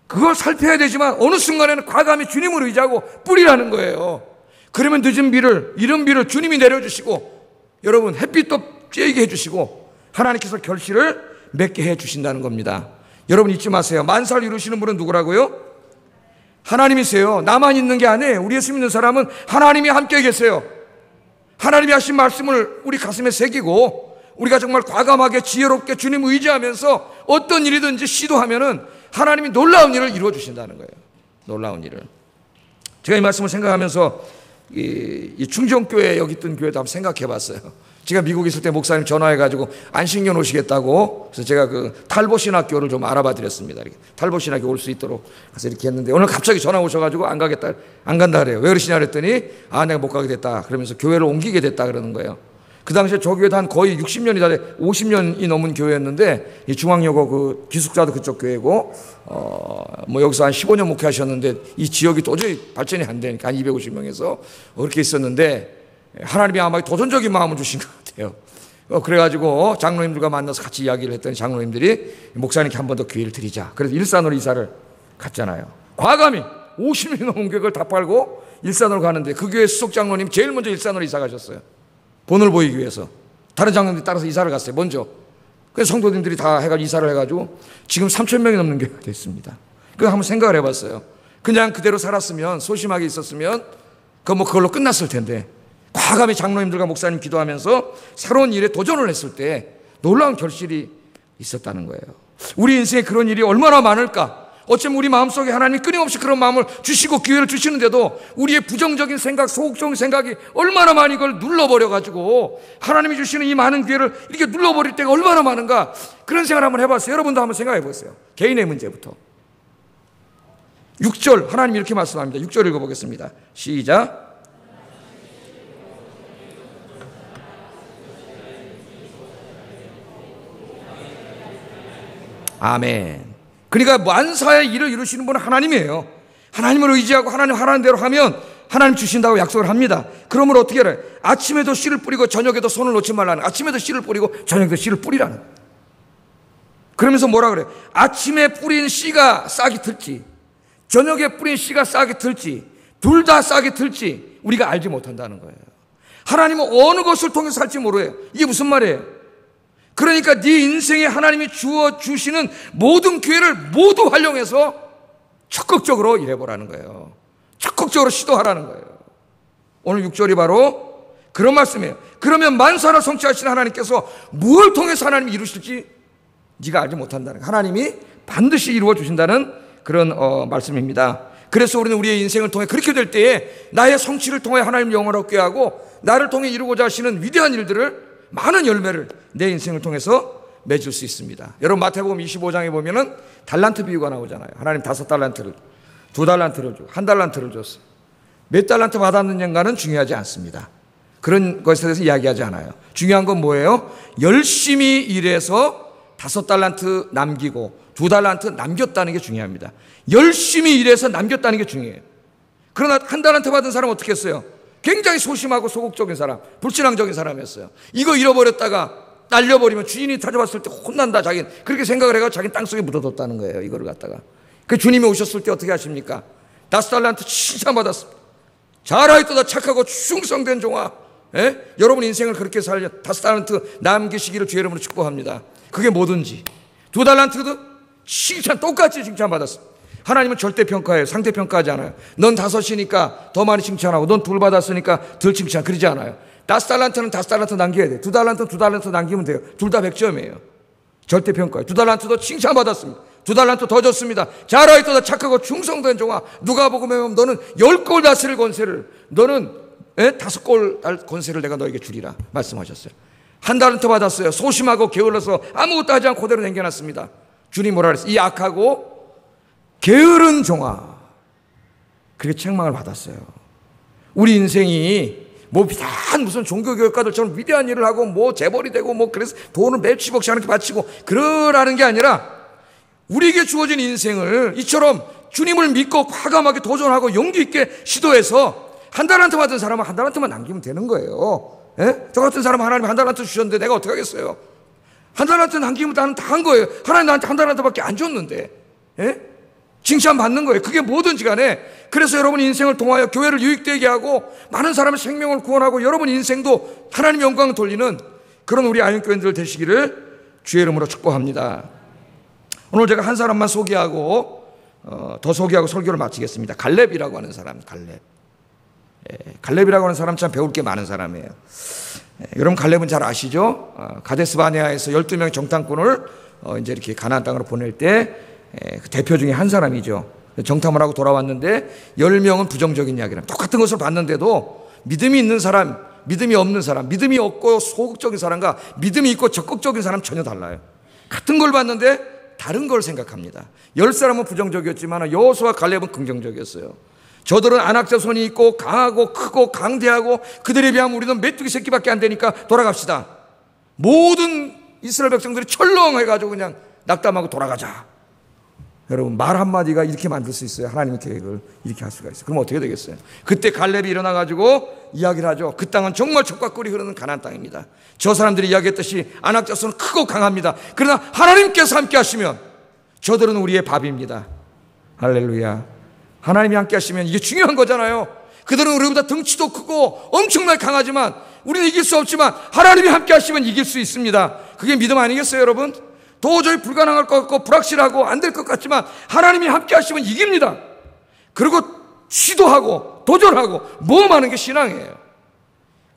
그걸 살펴야 되지만 어느 순간에는 과감히 주님을 의지하고 뿌리라는 거예요. 그러면 늦은 비를, 이른 비를 주님이 내려주시고 여러분 햇빛도 쬐게 해주시고 하나님께서 결실을 맺게 해주신다는 겁니다. 여러분 잊지 마세요. 만사를 이루시는 분은 누구라고요? 하나님이세요. 나만 있는 게 아니에요. 우리 예수 믿는 사람은 하나님이 함께 계세요. 하나님이 하신 말씀을 우리 가슴에 새기고 우리가 정말 과감하게 지혜롭게 주님 의지하면서 어떤 일이든지 시도하면은 하나님이 놀라운 일을 이루어 주신다는 거예요. 놀라운 일을. 제가 이 말씀을 생각하면서 이 충정교회 여기 있던 교회도 한번 생각해 봤어요. 제가 미국에 있을 때 목사님 전화해가지고 안식년 오시겠다고, 그래서 제가 그 탈보신학교를 좀 알아봐 드렸습니다. 이렇게 탈보신학교 올 수 있도록 그래서 이렇게 했는데, 오늘 갑자기 전화 오셔가지고 안 간다 그래요. 왜 그러시냐 그랬더니 내가 못 가게 됐다 그러면서 교회를 옮기게 됐다 그러는 거예요. 그 당시에 저 교회도 한 거의 60년이 다 돼, 50년이 넘은 교회였는데, 이 중앙여고 그 기숙사도 그쪽 교회고, 뭐 여기서 한 15년 목회하셨는데, 이 지역이 도저히 발전이 안 되니까 한 250명에서 그렇게 있었는데, 하나님이 아마 도전적인 마음을 주신 것 같아요. 그래가지고 장로님들과 만나서 같이 이야기를 했더니 장로님들이 목사님께 한 번 더 기회를 드리자. 그래서 일산으로 이사를 갔잖아요. 과감히 50년 넘은 교회를 다 팔고 일산으로 가는데, 그 교회 수석 장로님 제일 먼저 일산으로 이사 가셨어요. 본을 보이기 위해서. 다른 장로님들이 따라서 이사를 갔어요, 먼저. 그래서 성도님들이 다 해가지고 이사를 해가지고 지금 3,000명이 넘는 교회가 됐습니다. 그래서 한번 생각을 해봤어요. 그냥 그대로 살았으면, 소심하게 있었으면 그걸로 끝났을 텐데, 과감히 장로님들과 목사님 기도하면서 새로운 일에 도전을 했을 때 놀라운 결실이 있었다는 거예요. 우리 인생에 그런 일이 얼마나 많을까? 어쩌면 우리 마음속에 하나님이 끊임없이 그런 마음을 주시고 기회를 주시는데도 우리의 부정적인 생각, 소극적인 생각이 얼마나 많이 이걸 눌러버려가지고 하나님이 주시는 이 많은 기회를 이렇게 눌러버릴 때가 얼마나 많은가? 그런 생각을 한번 해봤어요. 여러분도 한번 생각해 보세요. 개인의 문제부터. 6절 하나님이 이렇게 말씀합니다. 6절 읽어보겠습니다. 시작. 아멘. 그러니까 만사의 일을 이루시는 분은 하나님이에요. 하나님을 의지하고 하나님 하라는 대로 하면 하나님 주신다고 약속을 합니다. 그러므로 어떻게 해요? 아침에도 씨를 뿌리고 저녁에도 손을 놓지 말라는, 아침에도 씨를 뿌리고 저녁에도 씨를 뿌리라는. 그러면서 뭐라 그래요? 아침에 뿌린 씨가 싹이 들지, 저녁에 뿌린 씨가 싹이 들지, 둘 다 싹이 들지 우리가 알지 못한다는 거예요. 하나님은 어느 것을 통해서 살지 모르요. 이게 무슨 말이에요? 그러니까 네 인생에 하나님이 주시는 모든 기회를 모두 활용해서 적극적으로 일해보라는 거예요. 적극적으로 시도하라는 거예요. 오늘 6절이 바로 그런 말씀이에요. 그러면 만사를 성취하시는 하나님께서 무엇을 통해서 하나님이 이루실지 네가 알지 못한다는 거예요. 하나님이 반드시 이루어 주신다는 그런 말씀입니다. 그래서 우리는 우리의 인생을 통해 그렇게 될 때에 나의 성취를 통해 하나님 영원롭게 하고 나를 통해 이루고자 하시는 위대한 일들을, 많은 열매를 내 인생을 통해서 맺을 수 있습니다. 여러분 마태복음 25장에 보면은 달란트 비유가 나오잖아요. 하나님 5달란트를, 2달란트를 주고 1달란트를 줬어요. 몇 달란트 받았느냐는 중요하지 않습니다. 그런 것에 대해서 이야기하지 않아요. 중요한 건 뭐예요? 열심히 일해서 5달란트 남기고 2달란트 남겼다는 게 중요합니다. 열심히 일해서 남겼다는 게 중요해요. 그러나 1달란트 받은 사람은 어떻게 했어요? 굉장히 소심하고 소극적인 사람, 불신앙적인 사람이었어요. 이거 잃어버렸다가 날려버리면 주인이 찾아봤을 때 혼난다, 자기는 그렇게 생각을 해가지고 자기는 땅속에 묻어뒀다는 거예요. 이거를 갖다가. 그 주님이 오셨을 때 어떻게 하십니까? 5달란트 칭찬받았습니다. 잘하였도다 착하고 충성된 종아. 여러분 인생을 그렇게 살려 5달란트 남기시기를 주의 이름으로 축복합니다. 그게 뭐든지. 2달란트도 칭찬, 똑같이 칭찬받았습니다. 하나님은 절대평가예요. 상대평가하지 않아요. 넌 5이니까 더 많이 칭찬하고 넌 2 받았으니까 덜 칭찬, 그러지 않아요. 5달란트는 5달란트 남겨야 돼요. 2달란트는 2달란트 남기면 돼요. 둘 다 100점이에요. 절대평가예요. 2달란트도 칭찬받았습니다. 2달란트 더 줬습니다. 잘하였도다 착하고 충성된 종아. 누가복음에 보면 너는 10골 다스릴 권세를, 너는 5골 권세를 내가 너에게 주리라 말씀하셨어요. 1달란트 받았어요. 소심하고 게을러서 아무것도 하지 않고 그대로 남겨놨습니다. 주님 뭐라 그랬어요? 이 악하고 게으른 종아. 그렇게 책망을 받았어요. 우리 인생이 뭐 비단 무슨 종교교육가들처럼 위대한 일을 하고 뭐 재벌이 되고 뭐 그래서 돈을 몇십억씩 하는 게 바치고 그러라는 게 아니라, 우리에게 주어진 인생을 이처럼 주님을 믿고 과감하게 도전하고 용기 있게 시도해서 1달란트 받은 사람은 1달란트만 남기면 되는 거예요. 저 같은 사람은 하나님 1달란트 주셨는데 내가 어떻게 하겠어요? 1달란트 남기면 나는 다 한 거예요. 하나님 나한테 1달란트밖에 안 줬는데. 칭찬받는 거예요. 그게 뭐든지 간에. 그래서 여러분 인생을 통하여 교회를 유익되게 하고 많은 사람의 생명을 구원하고 여러분 인생도 하나님 영광을 돌리는 그런 우리 아윤교회들 되시기를 주의 이름으로 축복합니다. 오늘 제가 한 사람만 소개하고 더 소개하고 설교를 마치겠습니다. 갈렙이라고 하는 사람. 갈렙이라고 하는 사람 참 배울 게 많은 사람이에요. 여러분 갈렙은 잘 아시죠? 가데스 바네아에서 12명 정탐꾼을 이제 이렇게 가나안 땅으로 보낼 때 그 대표 중에 한 사람이죠. 정탐을 하고 돌아왔는데 10명은 부정적인 이야기를 똑같은 것을 봤는데도 믿음이 있는 사람, 믿음이 없는 사람, 믿음이 없고 소극적인 사람과 믿음이 있고 적극적인 사람 전혀 달라요. 같은 걸 봤는데 다른 걸 생각합니다. 10사람은 부정적이었지만 여호수아 갈렙은 긍정적이었어요. 저들은 안악자손이 있고 강하고 크고 강대하고 그들에 비하면 우리는 메뚜기 새끼밖에 안 되니까 돌아갑시다. 모든 이스라엘 백성들이 철렁해가지고 그냥 낙담하고 돌아가자. 여러분 말 한마디가 이렇게 만들 수 있어요. 하나님의 계획을 이렇게 할 수가 있어요. 그럼 어떻게 되겠어요? 그때 갈렙이 일어나가지고 이야기를 하죠. 그 땅은 정말 젖과 꿀이 흐르는 가나안 땅입니다. 저 사람들이 이야기했듯이 안악자손은 크고 강합니다. 그러나 하나님께서 함께 하시면 저들은 우리의 밥입니다. 할렐루야. 하나님이 함께 하시면 이게 중요한 거잖아요. 그들은 우리보다 덩치도 크고 엄청나게 강하지만 우리는 이길 수 없지만 하나님이 함께 하시면 이길 수 있습니다. 그게 믿음 아니겠어요, 여러분? 도저히 불가능할 것 같고 불확실하고 안 될 것 같지만 하나님이 함께 하시면 이깁니다. 그리고 시도하고 도전하고 모험하는 게 신앙이에요.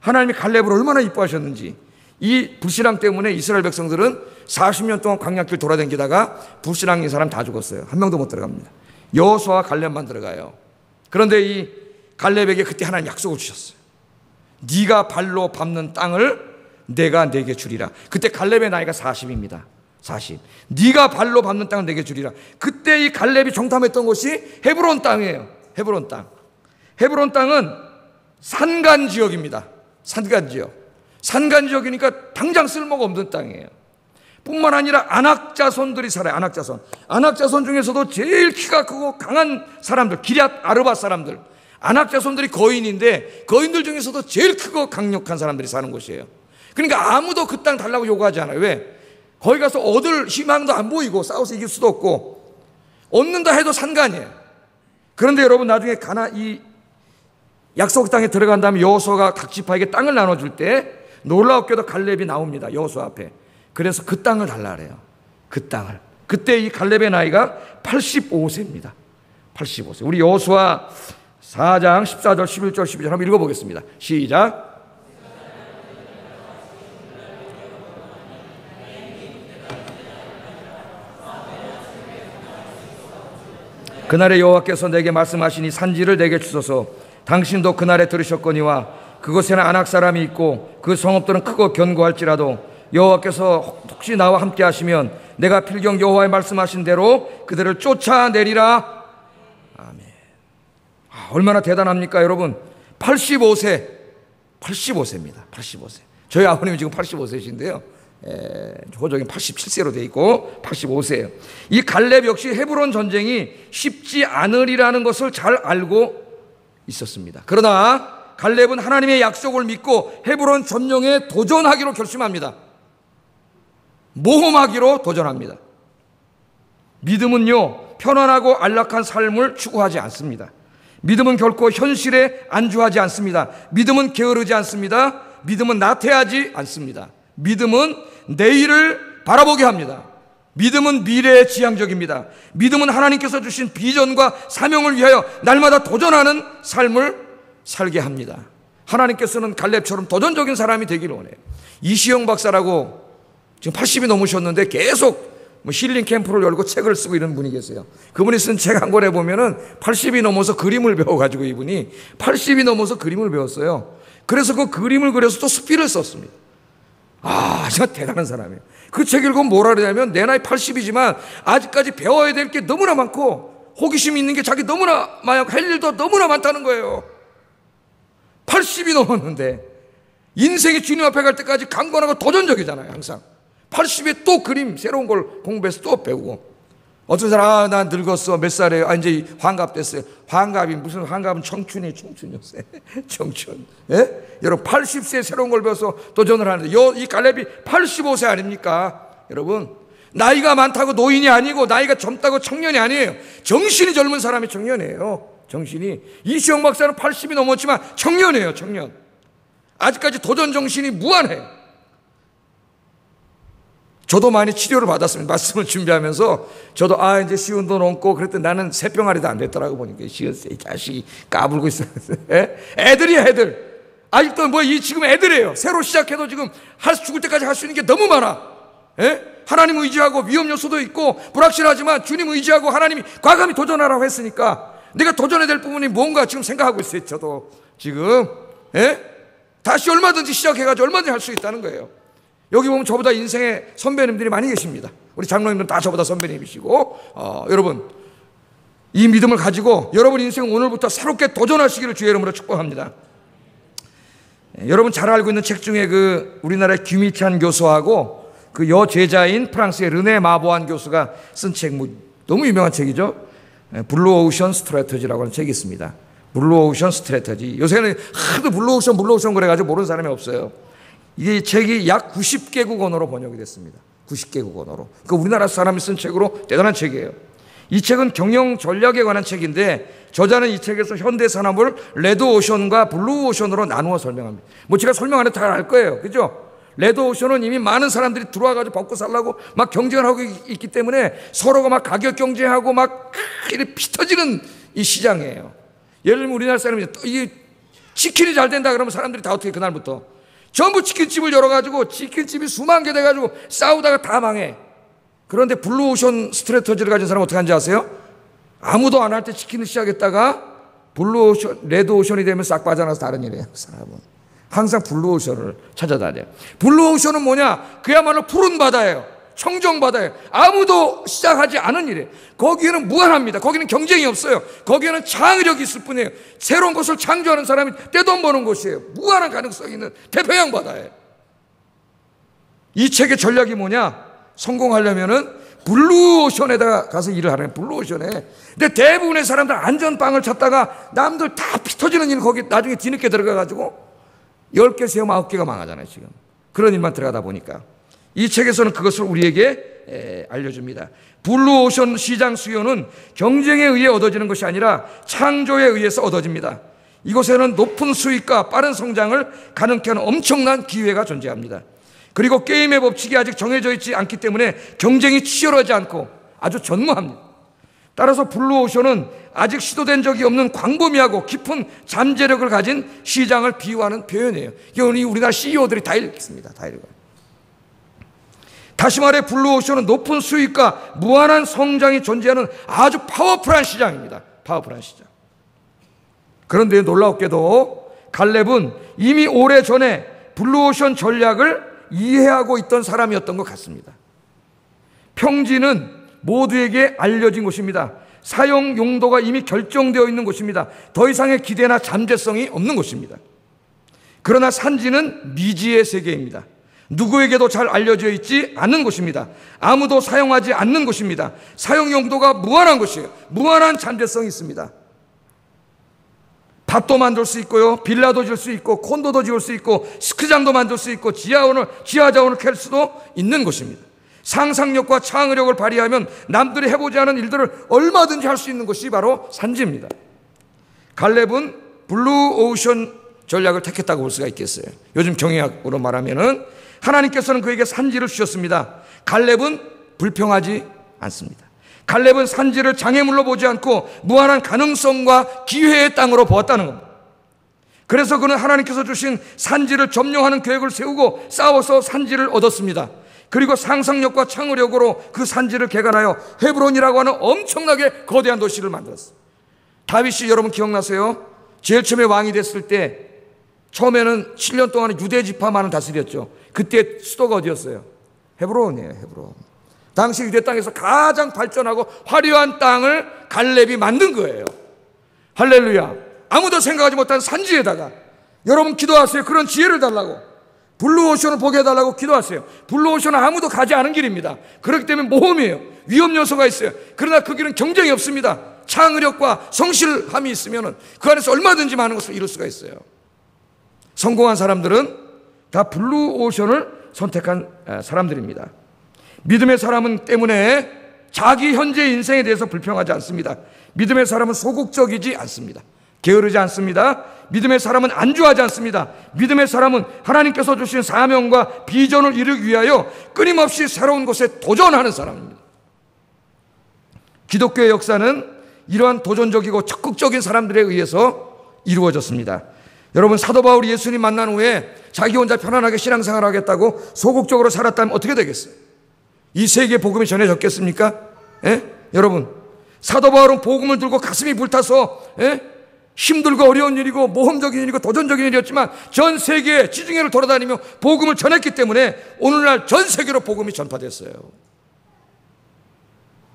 하나님이 갈렙을 얼마나 이뻐하셨는지. 이 불신앙 때문에 이스라엘 백성들은 40년 동안 광야길 돌아다니다가 불신앙인 사람 다 죽었어요. 한 명도 못 들어갑니다. 여호수아와 갈렙만 들어가요. 그런데 이 갈렙에게 그때 하나님 약속을 주셨어요. 네가 발로 밟는 땅을 내가 네게 주리라. 그때 갈렙의 나이가 40입니다. 40. 네가 발로 밟는 땅을 내게 주리라. 그때 이 갈렙이 정탐했던 곳이 헤브론 땅이에요. 헤브론 땅. 헤브론 땅은 산간 지역입니다. 산간 지역. 산간 지역이니까 당장 쓸모가 없는 땅이에요. 뿐만 아니라 안악자손들이 살아요. 안악자손. 안악자손 중에서도 제일 키가 크고 강한 사람들, 기럇 아르밧 사람들. 안악자손들이 거인인데 거인들 중에서도 제일 크고 강력한 사람들이 사는 곳이에요. 그러니까 아무도 그 땅 달라고 요구하지 않아요. 왜? 거기 가서 얻을 희망도 안 보이고 싸워서 이길 수도 없고 얻는다 해도 산간이에요. 그런데 여러분 나중에 이 약속 땅에 들어간 다음에 여호수아가 각 지파에게 땅을 나눠줄 때 놀랍게도 갈렙이 나옵니다. 여호수아 앞에. 그래서 그 땅을 달라 그래요. 그 땅을. 그때 이 갈렙의 나이가 85세입니다. 85세. 우리 여호수아 4장 14절 11절 12절 한번 읽어보겠습니다. 시작. 그날에 여호와께서 내게 말씀하시니 산지를 내게 주소서. 당신도 그날에 들으셨거니와 그곳에는 안악 사람이 있고 그 성읍들은 크고 견고할지라도 여호와께서 혹시 나와 함께 하시면 내가 필경 여호와의 말씀하신 대로 그들을 쫓아내리라. 아멘. 얼마나 대단합니까 여러분. 85세입니다. 85세. 저희 아버님이 지금 85세이신데요 호적인 87세로 돼 있고 85세예요. 이 갈렙 역시 헤브론 전쟁이 쉽지 않으리라는 것을 잘 알고 있었습니다. 그러나 갈렙은 하나님의 약속을 믿고 헤브론 점령에 도전하기로 결심합니다. 모험하기로 도전합니다. 믿음은요 편안하고 안락한 삶을 추구하지 않습니다. 믿음은 결코 현실에 안주하지 않습니다. 믿음은 게으르지 않습니다. 믿음은 나태하지 않습니다. 믿음은 내일을 바라보게 합니다. 믿음은 미래의 지향적입니다. 믿음은 하나님께서 주신 비전과 사명을 위하여 날마다 도전하는 삶을 살게 합니다. 하나님께서는 갈렙처럼 도전적인 사람이 되기를 원해요. 이시영 박사라고 지금 80이 넘으셨는데 계속 힐링 캠프를 열고 책을 쓰고 이런 분이 계세요. 그분이 쓴 책 한 권에 보면은 80이 넘어서 그림을 배워가지고 이분이 80이 넘어서 그림을 배웠어요. 그래서 그 그림을 그려서 또 수필을 썼습니다. 정말 대단한 사람이에요. 그 책 읽으면 뭐라 그러냐면 내 나이 80이지만 아직까지 배워야 될 게 너무나 많고 호기심이 있는 게 자기 너무나 많고 할 일도 너무나 많다는 거예요. 80이 넘었는데 인생의 주님 앞에 갈 때까지 강건하고 도전적이잖아요. 항상 80에 또 그림 새로운 걸 공부해서 또 배우고. 어떤 사람 난 늙었어 몇 살이에요? 이제 환갑 됐어요. 환갑이 무슨 환갑은 청춘이었어요. 청춘. 예? 여러분 80세에 새로운 걸 배워서 도전을 하는데 이 갈렙이 85세 아닙니까? 여러분 나이가 많다고 노인이 아니고 나이가 젊다고 청년이 아니에요. 정신이 젊은 사람이 청년이에요. 정신이. 이시영 박사는 80이 넘었지만 청년이에요. 청년. 아직까지 도전 정신이 무한해요. 저도 많이 치료를 받았습니다. 말씀을 준비하면서 저도 이제 시운도 넘고 그랬더니 나는 새 병아리도 안 됐더라고 보니까 시은세 이 자식이 까불고 있어요. 애들이야 애들. 아직도 뭐 이 지금 애들이에요. 새로 시작해도 지금 죽을 때까지 할 수 있는 게 너무 많아. 예? 하나님 의지하고 위험 요소도 있고 불확실하지만 주님 의지하고 하나님이 과감히 도전하라고 했으니까 내가 도전해야 될 부분이 뭔가 지금 생각하고 있어요. 저도 지금. 예? 다시 얼마든지 시작해가지고 얼마든지 할 수 있다는 거예요. 여기 보면 저보다 인생의 선배님들이 많이 계십니다. 우리 장로님들은 다 저보다 선배님이시고 여러분 이 믿음을 가지고 여러분 인생 오늘부터 새롭게 도전하시기를 주의 이름으로 축복합니다. 여러분 잘 알고 있는 책 중에 그 우리나라의 규미찬 교수하고 그 여제자인 프랑스의 르네 마보안 교수가 쓴 책, 너무 유명한 책이죠. 블루 오션 스트래터지라고 하는 책이 있습니다. 블루 오션 스트래터지. 요새는 하도 블루 오션 그래가지고 모르는 사람이 없어요. 이 책이 약 90개국 언어로 번역이 됐습니다. 90개국 언어로. 그러니까 우리나라 사람이 쓴 책으로 대단한 책이에요. 이 책은 경영 전략에 관한 책인데 저자는 이 책에서 현대 산업을 레드 오션과 블루 오션으로 나누어 설명합니다. 뭐 제가 설명 안 해도 다 알 거예요. 그죠? 레드 오션은 이미 많은 사람들이 들어와가지고 먹고 살라고 막 경쟁을 하고 있기 때문에 서로가 막 가격 경쟁하고 막 이렇게 피 터지는 이 시장이에요. 예를 들면 우리나라 사람이 이 치킨이 잘 된다 그러면 사람들이 다 어떻게 그날부터 전부 치킨집을 열어가지고 치킨집이 수만 개 돼가지고 싸우다가 다 망해. 그런데 블루오션 스트래터지를 가진 사람은 어떻게 하는지 아세요? 아무도 안 할 때 치킨을 시작했다가 블루오션, 레드오션이 되면 싹 빠져나가서 다른 일이에요. 그 사람은 항상 블루오션을 찾아다녀요. 블루오션은 뭐냐? 그야말로 푸른 바다예요. 청정 바다예요. 아무도 시작하지 않은 일이에요. 거기에는 무한합니다. 거기는 경쟁이 없어요. 거기에는 창의력이 있을 뿐이에요. 새로운 것을 창조하는 사람이 떼돈 버는 곳이에요. 무한한 가능성이 있는 태평양 바다예요. 이 책의 전략이 뭐냐? 성공하려면은 블루오션에다가 가서 일을 하는 블루오션에. 근데 대부분의 사람들 안전빵을 찾다가 남들 다 피 터지는 일 거기 나중에 뒤늦게 들어가가지고 10개 세우면 9개가 망하잖아요. 지금 그런 일만 들어가다 보니까 이 책에서는 그것을 우리에게 알려줍니다. 블루오션 시장 수요는 경쟁에 의해 얻어지는 것이 아니라 창조에 의해서 얻어집니다. 이곳에는 높은 수익과 빠른 성장을 가능케 하는 엄청난 기회가 존재합니다. 그리고 게임의 법칙이 아직 정해져 있지 않기 때문에 경쟁이 치열하지 않고 아주 전무합니다. 따라서 블루오션은 아직 시도된 적이 없는 광범위하고 깊은 잠재력을 가진 시장을 비유하는 표현이에요. 이건 우리나라 CEO들이 다 읽습니다. 다 읽어요. 다시 말해 블루오션은 높은 수익과 무한한 성장이 존재하는 아주 파워풀한 시장입니다. 파워풀한 시장. 그런데 놀랍게도 갈렙은 이미 오래전에 블루오션 전략을 이해하고 있던 사람이었던 것 같습니다. 평지는 모두에게 알려진 곳입니다. 사용 용도가 이미 결정되어 있는 곳입니다. 더 이상의 기대나 잠재성이 없는 곳입니다. 그러나 산지는 미지의 세계입니다. 누구에게도 잘 알려져 있지 않은 곳입니다. 아무도 사용하지 않는 곳입니다. 사용 용도가 무한한 곳이에요. 무한한 잠재성이 있습니다. 밭도 만들 수 있고요, 빌라도 지을 수 있고, 콘도도 지을 수 있고, 스키장도 만들 수 있고, 지하자원을 캘 수도 있는 곳입니다. 상상력과 창의력을 발휘하면 남들이 해보지 않은 일들을 얼마든지 할 수 있는 곳이 바로 산지입니다. 갈렙은 블루오션 전략을 택했다고 볼 수가 있겠어요. 요즘 경영학으로 말하면은 하나님께서는 그에게 산지를 주셨습니다. 갈렙은 불평하지 않습니다. 갈렙은 산지를 장애물로 보지 않고 무한한 가능성과 기회의 땅으로 보았다는 겁니다. 그래서 그는 하나님께서 주신 산지를 점령하는 계획을 세우고 싸워서 산지를 얻었습니다. 그리고 상상력과 창의력으로 그 산지를 개간하여 헤브론이라고 하는 엄청나게 거대한 도시를 만들었어요. 다윗이 여러분 기억나세요? 제일 처음에 왕이 됐을 때 처음에는 7년 동안 유대 지파만을 다스렸죠. 그때 수도가 어디였어요? 헤브론이에요. 헤브론. 당시 유대 땅에서 가장 발전하고 화려한 땅을 갈렙이 만든 거예요. 할렐루야. 아무도 생각하지 못한 산지에다가 여러분 기도하세요. 그런 지혜를 달라고. 블루오션을 보게 해달라고 기도하세요. 블루오션은 아무도 가지 않은 길입니다. 그렇기 때문에 모험이에요. 위험 요소가 있어요. 그러나 그 길은 경쟁이 없습니다. 창의력과 성실함이 있으면 그 안에서 얼마든지 많은 것을 이룰 수가 있어요. 성공한 사람들은 다 블루오션을 선택한 사람들입니다. 믿음의 사람은 때문에 자기 현재 인생에 대해서 불평하지 않습니다. 믿음의 사람은 소극적이지 않습니다. 게으르지 않습니다. 믿음의 사람은 안주하지 않습니다. 믿음의 사람은 하나님께서 주신 사명과 비전을 이루기 위하여 끊임없이 새로운 것에 도전하는 사람입니다. 기독교의 역사는 이러한 도전적이고 적극적인 사람들에 의해서 이루어졌습니다. 여러분, 사도 바울이 예수님 만난 후에 자기 혼자 편안하게 신앙생활을 하겠다고 소극적으로 살았다면 어떻게 되겠어요? 이 세계에 복음이 전해졌겠습니까? 예? 여러분, 사도 바울은 복음을 들고 가슴이 불타서 힘들고 어려운 일이고 모험적인 일이고 도전적인 일이었지만 전 세계 지중해를 돌아다니며 복음을 전했기 때문에 오늘날 전 세계로 복음이 전파됐어요.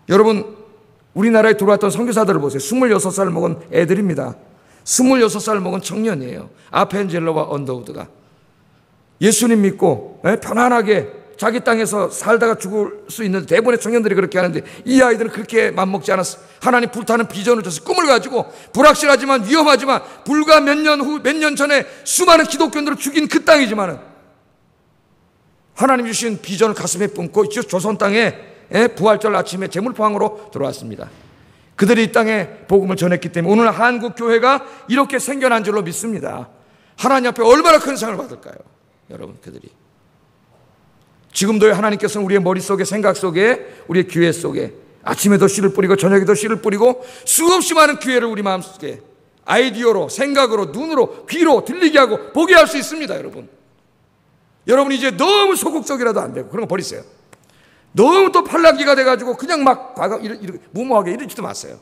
여러분, 우리나라에 들어왔던 선교사들을 보세요. 26살 먹은 애들입니다. 26살 먹은 청년이에요. 아펜젤러와 언더우드가 예수님 믿고 편안하게 자기 땅에서 살다가 죽을 수 있는 대부분의 청년들이 그렇게 하는데, 이 아이들은 그렇게 맘먹지 않았어. 하나님 불타는 비전을 줘서 꿈을 가지고 불확실하지만 위험하지만 불과 몇 년 전에 수많은 기독교인들을 죽인 그 땅이지만은 하나님 주신 비전을 가슴에 품고 조선 땅에 부활절 아침에 제물포항으로 들어왔습니다. 그들이 이 땅에 복음을 전했기 때문에 오늘 한국 교회가 이렇게 생겨난 줄로 믿습니다. 하나님 앞에 얼마나 큰 상을 받을까요? 여러분, 그들이 지금도 하나님께서는 우리의 머릿속에, 생각 속에, 우리의 기회 속에 아침에도 씨를 뿌리고 저녁에도 씨를 뿌리고 수없이 많은 기회를 우리 마음속에 아이디어로, 생각으로, 눈으로, 귀로 들리게 하고 보게 할 수 있습니다. 여러분 이제 너무 소극적이라도 안 되고 그런 거 버리세요. 너무 또 팔랑귀가 돼가지고 그냥 막 무모하게 이러지도 마세요.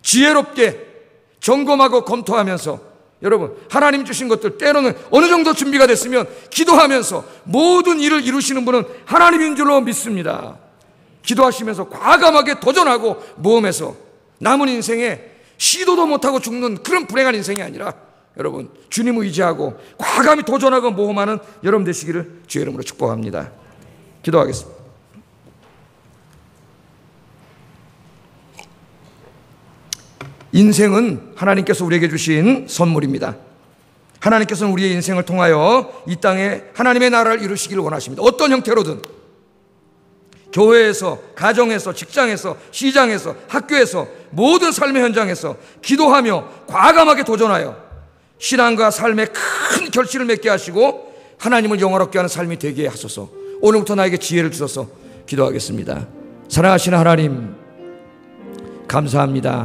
지혜롭게 점검하고 검토하면서 여러분, 하나님 주신 것들 때로는 어느 정도 준비가 됐으면 기도하면서 모든 일을 이루시는 분은 하나님인 줄로 믿습니다. 기도하시면서 과감하게 도전하고 모험해서 남은 인생에 시도도 못하고 죽는 그런 불행한 인생이 아니라 여러분, 주님을 의지하고 과감히 도전하고 모험하는 여러분 되시기를 주의 이름으로 축복합니다. 기도하겠습니다. 인생은 하나님께서 우리에게 주신 선물입니다. 하나님께서는 우리의 인생을 통하여 이 땅에 하나님의 나라를 이루시기를 원하십니다. 어떤 형태로든 교회에서, 가정에서, 직장에서, 시장에서, 학교에서, 모든 삶의 현장에서 기도하며 과감하게 도전하여 신앙과 삶의 큰 결실을 맺게 하시고 하나님을 영화롭게 하는 삶이 되게 하소서. 오늘부터 나에게 지혜를 주셔서 기도하겠습니다. 사랑하시는 하나님, 감사합니다.